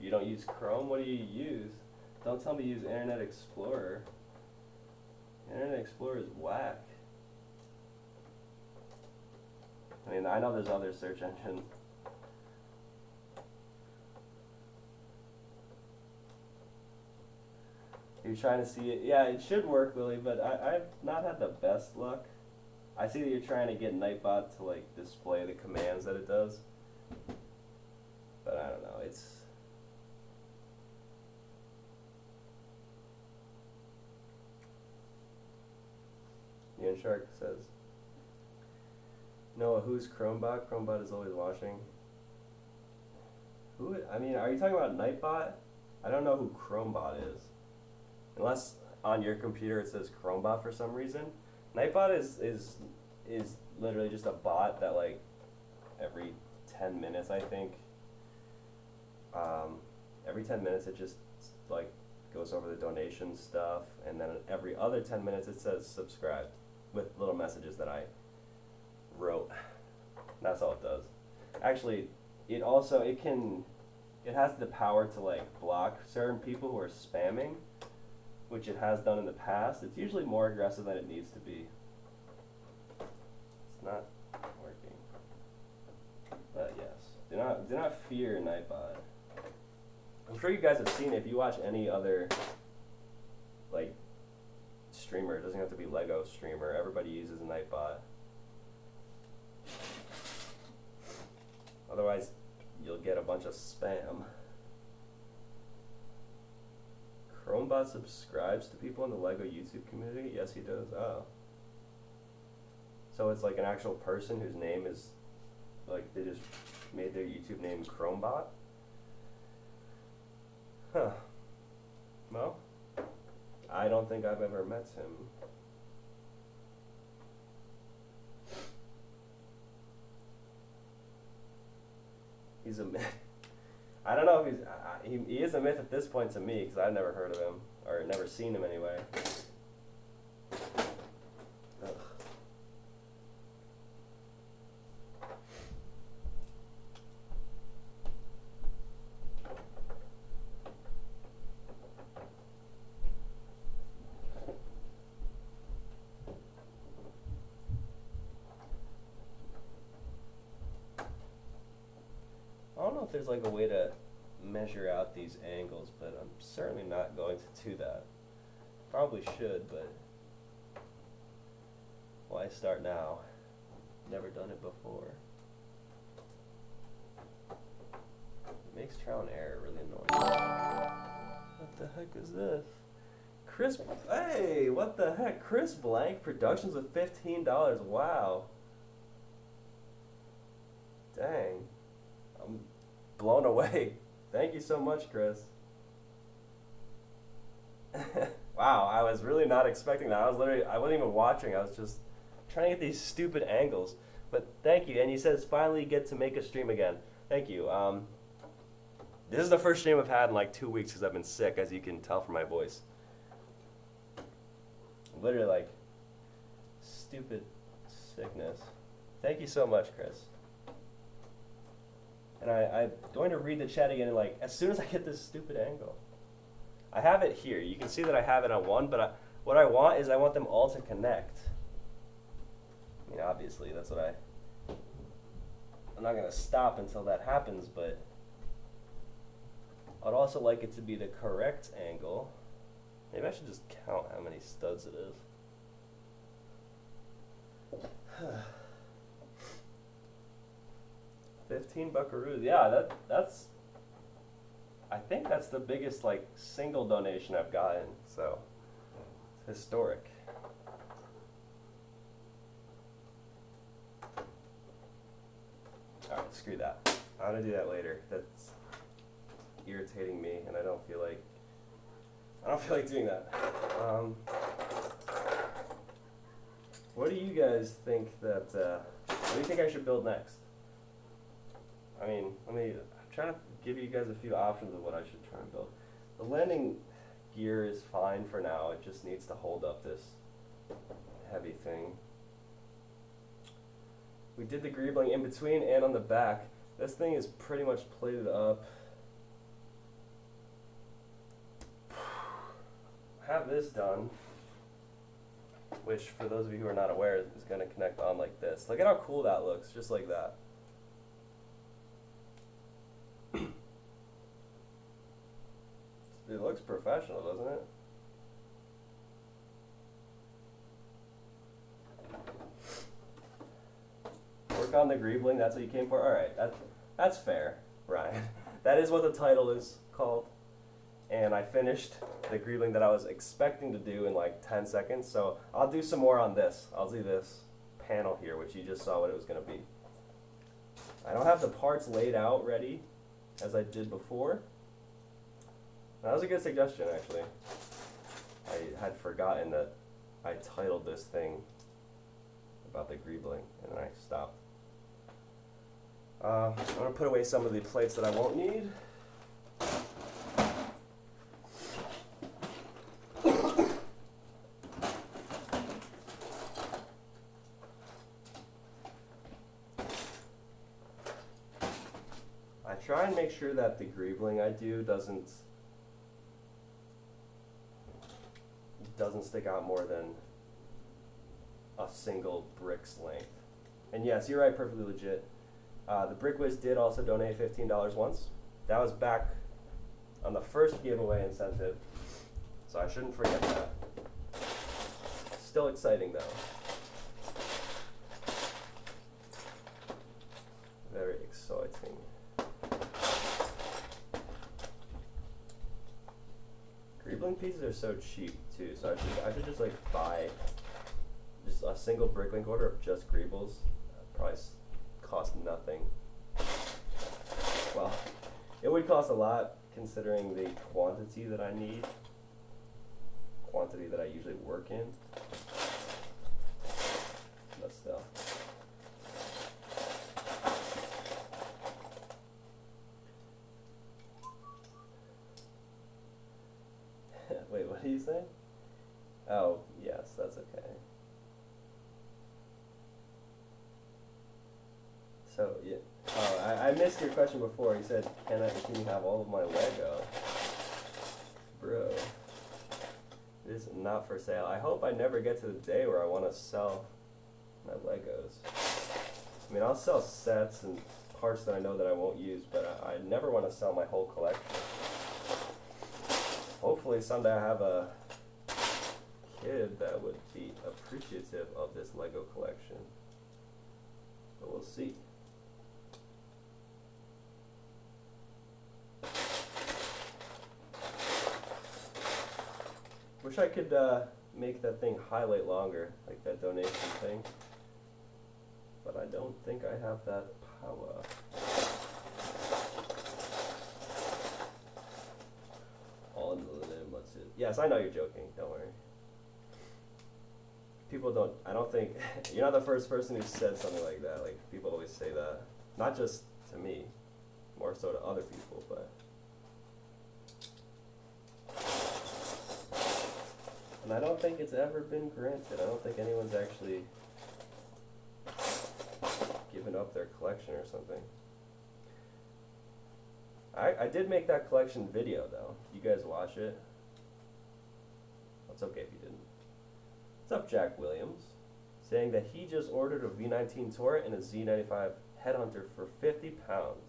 You don't use Chrome? What do you use? Don't tell me you use Internet Explorer. Internet Explorer is whack. I mean, I know there's other search engines. You're trying to see it? Yeah, it should work, Willie, but I've not had the best luck. I see that you're trying to get Nightbot to like display the commands that it does. But I don't know, it's... Ian Shark says, Noah, who's Chromebot? Chromebot is always watching. Who? I mean, are you talking about Nightbot? I don't know who Chromebot is. Unless on your computer it says Chromebot for some reason. Nightbot is literally just a bot that like every 10 minutes, I think. Every 10 minutes it just like goes over the donation stuff, and then every other 10 minutes it says subscribe with little messages that I wrote. That's all it does. Actually, it has the power to like block certain people who are spamming, which it has done in the past. It's usually more aggressive than it needs to be. It's not working. But yes, do not fear Nightbot. I'm sure you guys have seen it. If you watch any other like streamer, it doesn't have to be Lego streamer. Everybody uses Nightbot. Otherwise, you'll get a bunch of spam. Chromebot subscribes to people in the Lego YouTube community? Yes, he does. Oh. So it's like an actual person whose name is, like, they just made their YouTube name Chromebot? Huh. Well, I don't think I've ever met him. He's a myth. I don't know if he is a myth at this point to me, because I've never heard of him, or never seen him anyway. Ugh. I don't know if there's like a way to measure out these angles, but I'm certainly not going to do that. Probably should, but why start now? Never done it before. It makes trial and error really annoying. What the heck is this? Chris, hey, what the heck? Chris Blank Productions with $15. Wow. Dang. I'm blown away. Thank you so much, Chris. Wow, I was really not expecting that. I wasn't even watching. I was just trying to get these stupid angles. But thank you. And he says, finally get to make a stream again. Thank you. This is the first stream I've had in like 2 weeks because I've been sick, as you can tell from my voice. Literally like stupid sickness. Thank you so much, Chris. And I'm going to read the chat again like as soon as I get this stupid angle. I have it here. You can see that I have it on one, but what I want is I want them all to connect. I mean, obviously, that's what I'm not going to stop until that happens, but I'd also like it to be the correct angle. Maybe I should just count how many studs it is. 15 buckaroos. Yeah, that's I think that's the biggest like single donation I've gotten, so it's historic. Alright, screw that. I'm gonna do that later. That's irritating me and I don't feel like doing that. What do you guys think that what do you think I should build next? I mean, I'm trying to give you guys a few options of what I should try and build. The landing gear is fine for now. It just needs to hold up this heavy thing. We did the greebling in between and on the back. This thing is pretty much plated up. I have this done, which for those of you who are not aware is going to connect on like this. Look at how cool that looks, just like that. It looks professional, doesn't it? Work on the greebling, that's what you came for? Alright, that's fair, Ryan. That is what the title is called. And I finished the greebling that I was expecting to do in like 10 seconds, so I'll do some more on this. I'll do this panel here, which you just saw what it was going to be. I don't have the parts laid out ready, as I did before. That was a good suggestion, actually. I had forgotten that I titled this thing about the greebling, and then I stopped. I'm going to put away some of the plates that I won't need. I try and make sure that the greebling I do doesn't stick out more than a single brick's length. And yes, you're right, perfectly legit. The Thebrickwiz did also donate $15 once. That was back on the first giveaway incentive, so I shouldn't forget that. Still exciting though. Very exciting. Greebling pieces are so cheap too, so I should just like buy just a single bricklink order of just Greebles. Probably cost nothing. Well, it would cost a lot considering the quantity that I need, quantity that I usually work in, but still. Wait, what do you say? Oh, yes, that's okay. So, yeah. Oh, I missed your question before. You said, can you have all of my Lego? Bro, it is not for sale. I hope I never get to the day where I want to sell my Legos. I mean, I'll sell sets and parts that I know that I won't use, but I never want to sell my whole collection. Hopefully someday I have a kid that would be appreciative of this Lego collection. But we'll see. Wish I could make that thing highlight longer, like that donation thing. But I don't think I have that power. All in the name, what's it? Yes, I know you're joking, don't worry. People don't, I don't think, you're not the first person who said something like that. Like, people always say that. Not just to me, more so to other people, but. And I don't think it's ever been granted. I don't think anyone's actually given up their collection or something. I did make that collection video though. You guys watch it? It's okay if you didn't. What's up, Jack Williams? Saying that he just ordered a V19 Torrent and a Z95 Headhunter for 50 pounds.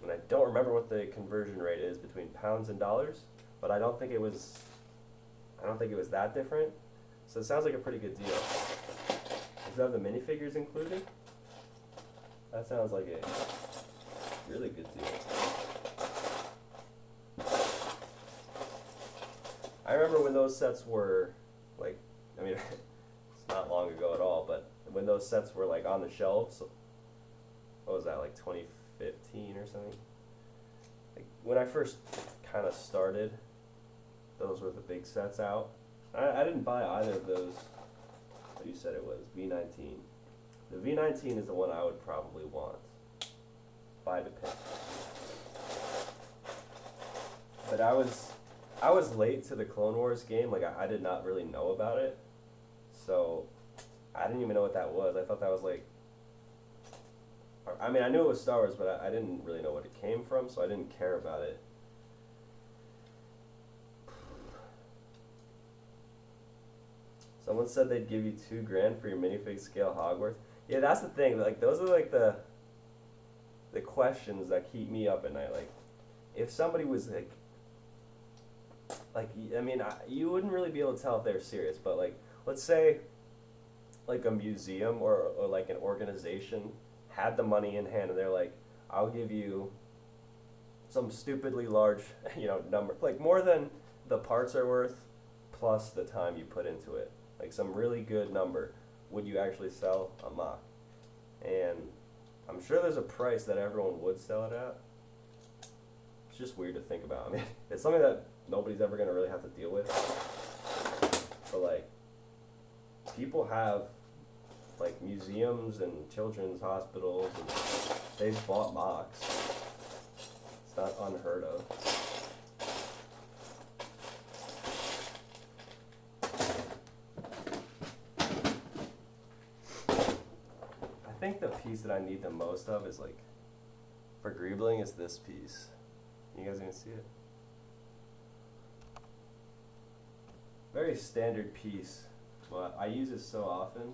And I don't remember what the conversion rate is between pounds and dollars, but I don't think it was that different. So it sounds like a pretty good deal. Does it have the minifigures included? That sounds like a really good deal. I remember when those sets were, like, I mean, it's not long ago at all, but when those sets were, like, on the shelves, what was that, like 2015 or something? Like, when I first kind of started, those were the big sets out. I didn't buy either of those. What you said it was, V19. The V19 is the one I would probably want. Buy the pick. But I was late to the Clone Wars game. Like, I did not really know about it. So I didn't even know what that was. I thought that was like, I mean, I knew it was Star Wars, but I didn't really know what it came from, so I didn't care about it. Someone said they'd give you $2,000 for your minifig scale Hogwarts. Yeah, that's the thing. Like, those are like the questions that keep me up at night. Like, if somebody was like I mean, you wouldn't really be able to tell if they're serious. But like, let's say, like a museum or like an organization had the money in hand and they're like, I'll give you some stupidly large, number, like more than the parts are worth, plus the time you put into it. Like some really good number, would you actually sell a mock? And I'm sure there's a price that everyone would sell it at. It's just weird to think about. I mean, it's something that nobody's ever going to really have to deal with. But like, people have like museums and children's hospitals, and they've bought mocks. It's not unheard of. I think the piece that I need the most of is like, for greebling, is this piece. You guys gonna see it? Very standard piece, but I use it so often.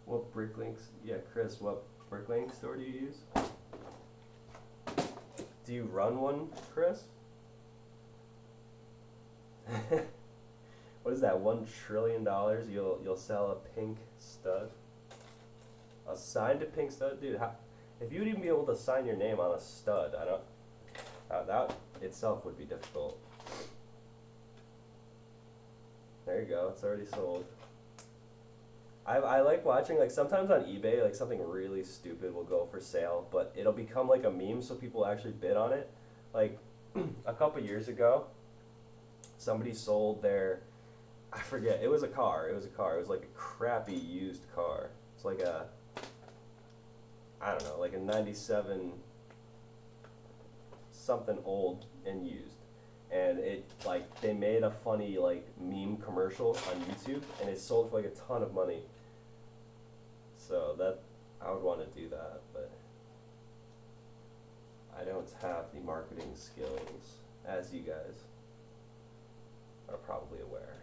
What bricklinks? Yeah, Chris, what bricklink store do you use? Do you run one, Chris? What is that? $1 trillion? You'll sell a pink stud? A signed pink stud, dude. If you would even be able to sign your name on a stud, that itself would be difficult. There you go. It's already sold. I like watching, like, sometimes on eBay, like, something really stupid will go for sale, but it'll become, like, a meme, so people actually bid on it. Like, a couple years ago, somebody sold their, I forget, it was a car. It was like a crappy used car. It's like a, I don't know, like a 97, something old and used. And it, like, they made a funny, like, meme commercial on YouTube, and it sold for, like, a ton of money. So that, I would want to do that, but I don't have the marketing skills, as you guys are probably aware.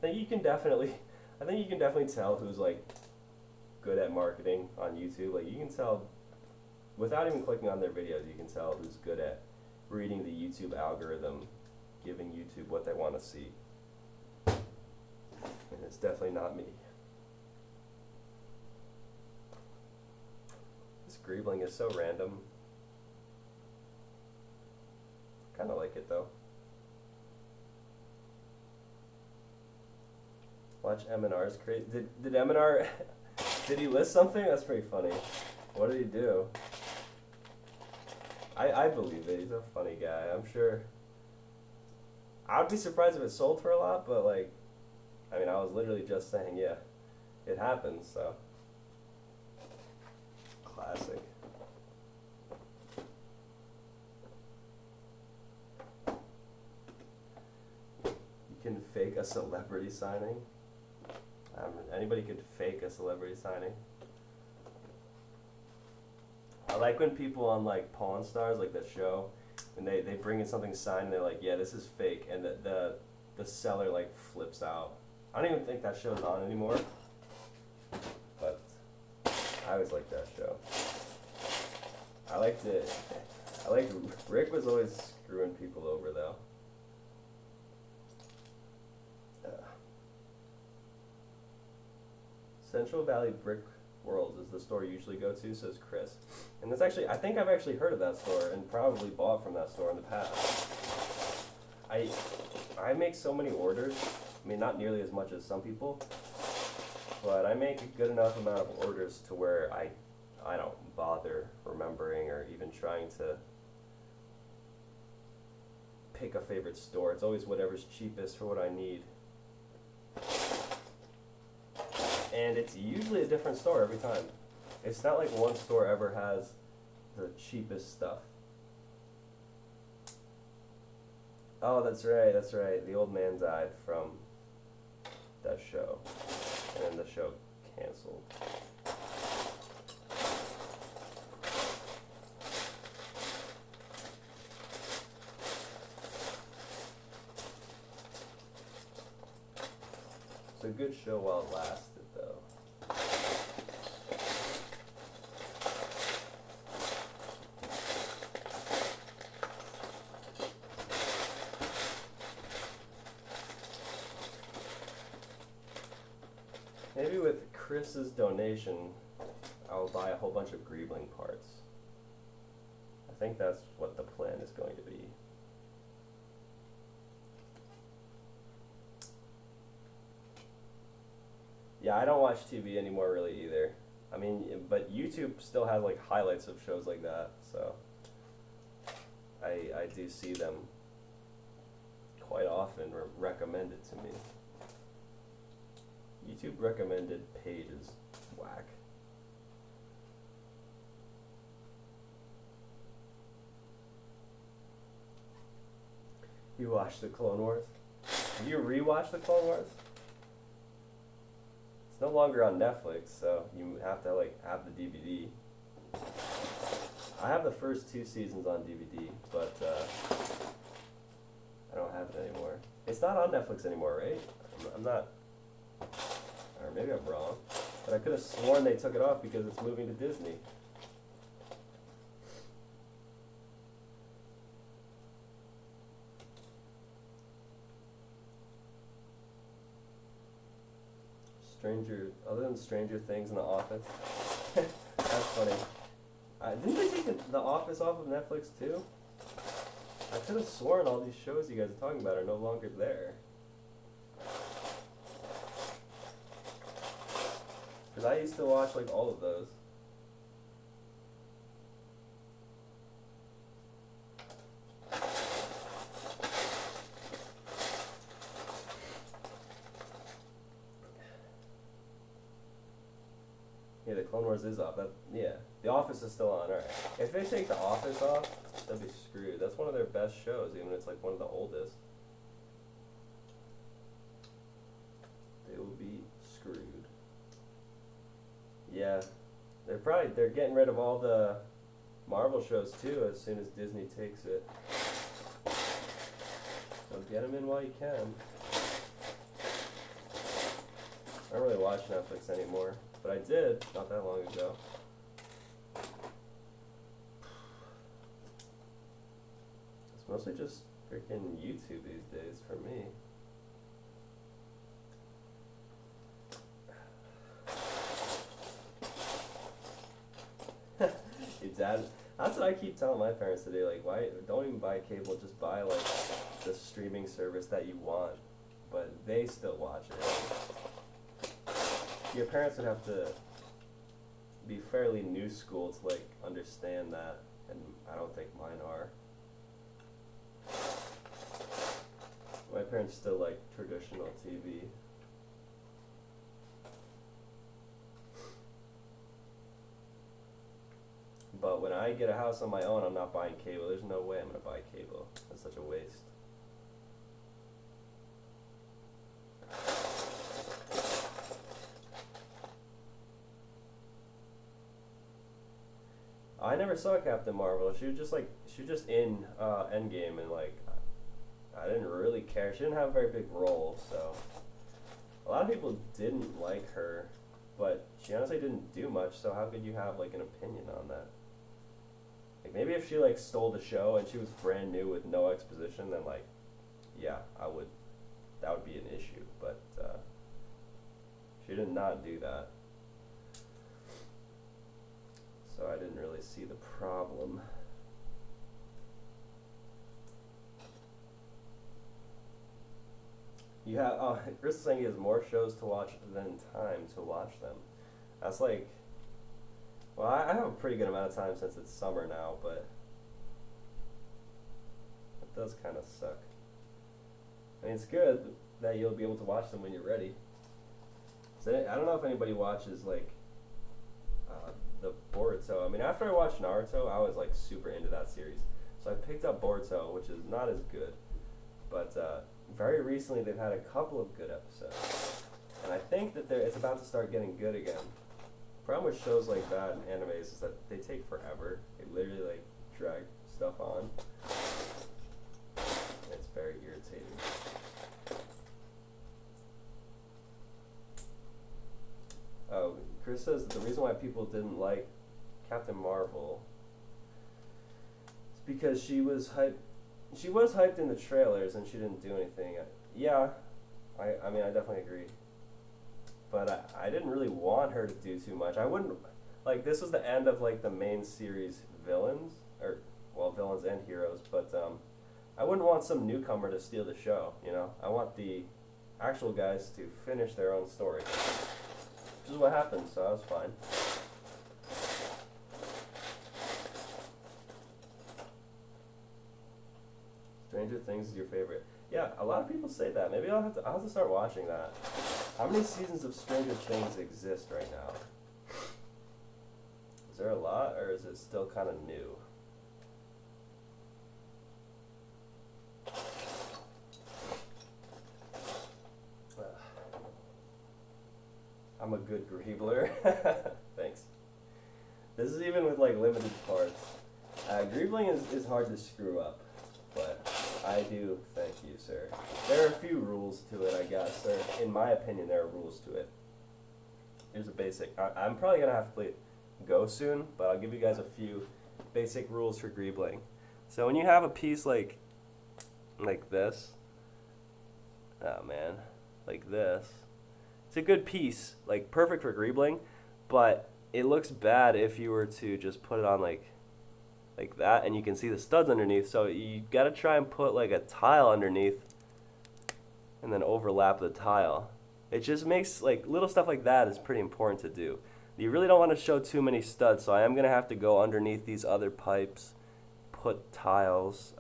think you can definitely, I think you can definitely tell who's like good at marketing on YouTube. Like you can tell, without even clicking on their videos, you can tell who's good at reading the YouTube algorithm, giving YouTube what they want to see. And it's definitely not me. This greebling is so random. Kind of like it though. Watch M&R's create. Did M&R, did he list something? That's pretty funny. What did he do? I believe it. He's a funny guy. I'm sure. I would be surprised if it sold for a lot, but like, I mean, I was literally just saying, yeah, it happens, so. Classic. You can fake a celebrity signing. Anybody could fake a celebrity signing. I like when people on like Pawn Stars, like that show, and they bring in something signed and they're like, yeah, this is fake, and the seller like flips out. I don't even think that show's on anymore, but I always liked that show. I liked Rick was always screwing people over though. Central Valley Brick Worlds is the store you usually go to, says Chris. And that's actually, I think I've actually heard of that store and probably bought from that store in the past. I make so many orders. I mean, not nearly as much as some people, but I make a good enough amount of orders to where I don't bother remembering or even trying to pick a favorite store. It's always whatever's cheapest for what I need. And it's usually a different store every time. It's not like one store ever has the cheapest stuff. Oh, that's right, that's right. The old man died from that show. And then the show canceled. It's a good show while it lasted, though. Maybe with Chris's donation, I'll buy a whole bunch of greebling parts. I think that's what the plan is going to be. Yeah, I don't watch TV anymore really either. I mean, but YouTube still has like highlights of shows like that, so I do see them quite often or recommended to me. YouTube recommended page is whack. You watched the Clone Wars? Did you rewatch the Clone Wars? It's no longer on Netflix, so you have to like have the DVD. I have the first 2 seasons on DVD, but I don't have it anymore. It's not on Netflix anymore, right? I'm not, or maybe I'm wrong, but I could have sworn they took it off because it's moving to Disney. Other than Stranger Things and The Office. That's funny. Didn't they take The Office off of Netflix too? I could have sworn all these shows you guys are talking about are no longer there. Because I used to watch like all of those. Yeah, the Clone Wars is off. Yeah, The Office is still on. Alright. If they take The Office off, they'll be screwed. That's one of their best shows, even if it's like one of the oldest. They will be screwed. Yeah, they're getting rid of all the Marvel shows too as soon as Disney takes it. So get them in while you can. I don't really watch Netflix anymore, but I did not that long ago. It's mostly just freaking YouTube these days for me. Your dad, that's what I keep telling my parents today, like, why don't even buy cable, just buy like the streaming service that you want, but they still watch it. Your parents would have to be fairly new school to like understand that, and I don't think mine are. My parents still like traditional TV. But when I get a house on my own, I'm not buying cable. There's no way I'm going to buy cable. That's such a waste. I never saw Captain Marvel. She was just in Endgame, and like, I didn't really care. She didn't have a very big role, so a lot of people didn't like her, but she honestly didn't do much, so how could you have like an opinion on that? Like, maybe if she like stole the show and she was brand new with no exposition, then like, yeah, that would be an issue, but she did not do that. So I didn't really see the problem. You have, Chris is saying he has more shows to watch than time to watch them. That's like, well, I have a pretty good amount of time since it's summer now, but it does kind of suck. I mean, it's good that you'll be able to watch them when you're ready. So I don't know if anybody watches like the Boruto. I mean, after I watched Naruto, I was like super into that series. So I picked up Boruto, which is not as good, but very recently they've had a couple of good episodes, and I think that it's about to start getting good again. The problem with shows like that and animes is that they take forever. They literally like drag stuff on. It's very irritating. Oh, Chris says that the reason why people didn't like Captain Marvel is because she was hyped. She was hyped in the trailers and she didn't do anything. Yeah, I mean, I definitely agree. But I didn't really want her to do too much. I wouldn't, like, this was the end of, like, the main series villains, or, well, villains and heroes, but I wouldn't want some newcomer to steal the show, you know? I want the actual guys to finish their own story, which is what happened, so I was fine. Stranger Things is your favorite. Yeah, a lot of people say that. Maybe I'll have to start watching that. How many seasons of Stranger Things exist right now? Is there a lot, or is it still kind of new? I'm a good Greebler. Thanks. This is even with like limited parts. Greebling is hard to screw up, but I do thank you, sir. There are a few rules to it, I guess, or in my opinion, there are rules to it. Here's a basic. I'm probably going to have to play Go soon, but I'll give you guys a few basic rules for Greebling. So when you have a piece like this, oh man, like this, it's a good piece, like perfect for Greebling, but it looks bad if you were to just put it on like that, and you can see the studs underneath, so you gotta try and put like a tile underneath and then overlap the tile. It just makes, like, little stuff like that is pretty important to do. You really don't want to show too many studs, so I am gonna have to go underneath these other pipes, put tiles,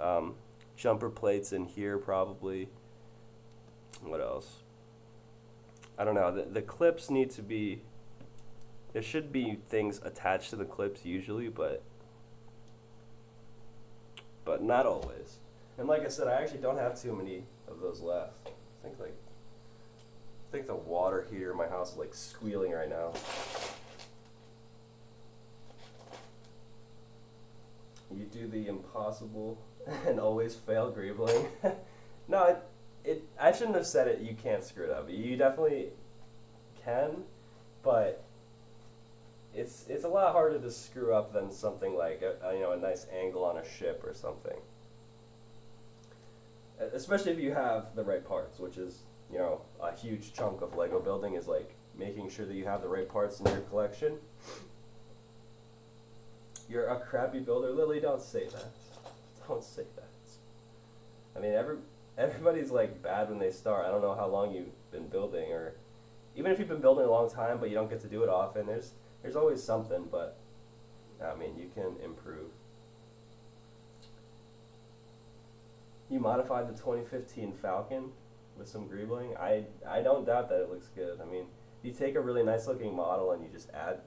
jumper plates in here probably. What else? I don't know. The clips need to be, there should be things attached to the clips usually, but not always. And like I said, I actually don't have too many of those left. I think the water heater in my house is like squealing right now. You do the impossible and always fail Greebling. No, I shouldn't have said it. You can't screw it up. You definitely can, but it's a lot harder to screw up than something like a nice angle on a ship or something. Especially if you have the right parts, which is a huge chunk of Lego building is like making sure that you have the right parts in your collection. You're a crappy builder, Lily. Don't say that. Don't say that. I mean, everybody's like bad when they start. I don't know how long you've been building, or even if you've been building a long time, but you don't get to do it often. There's always something, but I mean, you can improve. You modified the 2015 Falcon with some greebling. I don't doubt that it looks good. I mean, you take a really nice looking model and you just add,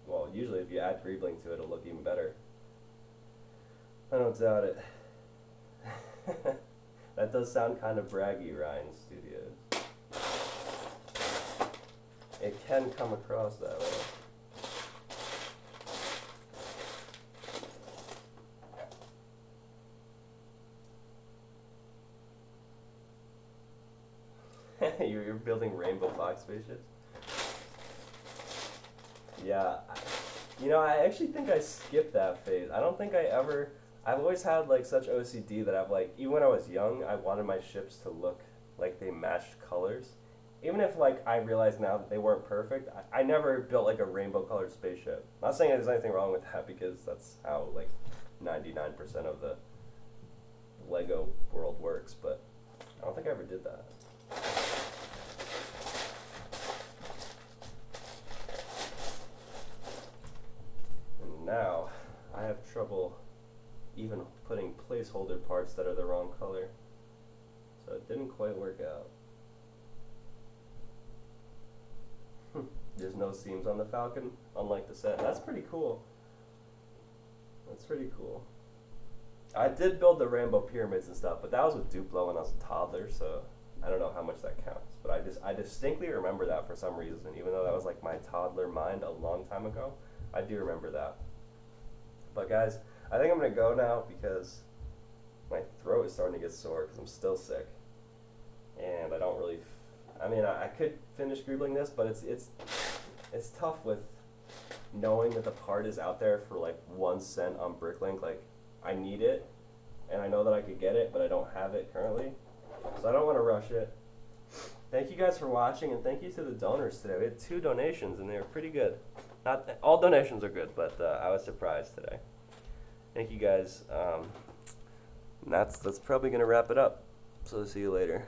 well, usually if you add greebling to it, it'll look even better. I don't doubt it. That does sound kind of braggy, Ryan Studios. It can come across that way. You're building rainbow fox spaceships? Yeah. I actually think I skipped that phase. I don't think I've always had like such OCD that I've like, even when I was young, I wanted my ships to look like they matched colors. Even if like I realize now that they weren't perfect, I never built like a rainbow colored spaceship. Not saying there's anything wrong with that, because that's how like 99% of the Lego world works, but I don't think I ever did that. And now I have trouble even putting placeholder parts that are the wrong color. So it didn't quite work out. There's no seams on the Falcon, unlike the set. That's pretty cool. That's pretty cool. I did build the rainbow pyramids and stuff, but that was with Duplo when I was a toddler, so I don't know how much that counts. But I distinctly remember that for some reason, even though that was like my toddler mind a long time ago. I do remember that. But guys, I think I'm gonna go now because my throat is starting to get sore because I'm still sick, and I don't really. I mean, I could finish greebling this, but it's tough with knowing that the part is out there for like 1 cent on Bricklink. Like, I need it, and I know that I could get it, but I don't have it currently, so I don't want to rush it. Thank you guys for watching, and thank you to the donors today. We had 2 donations, and they were pretty good. Not all donations are good, but I was surprised today. Thank you guys. And that's probably gonna wrap it up. So see you later.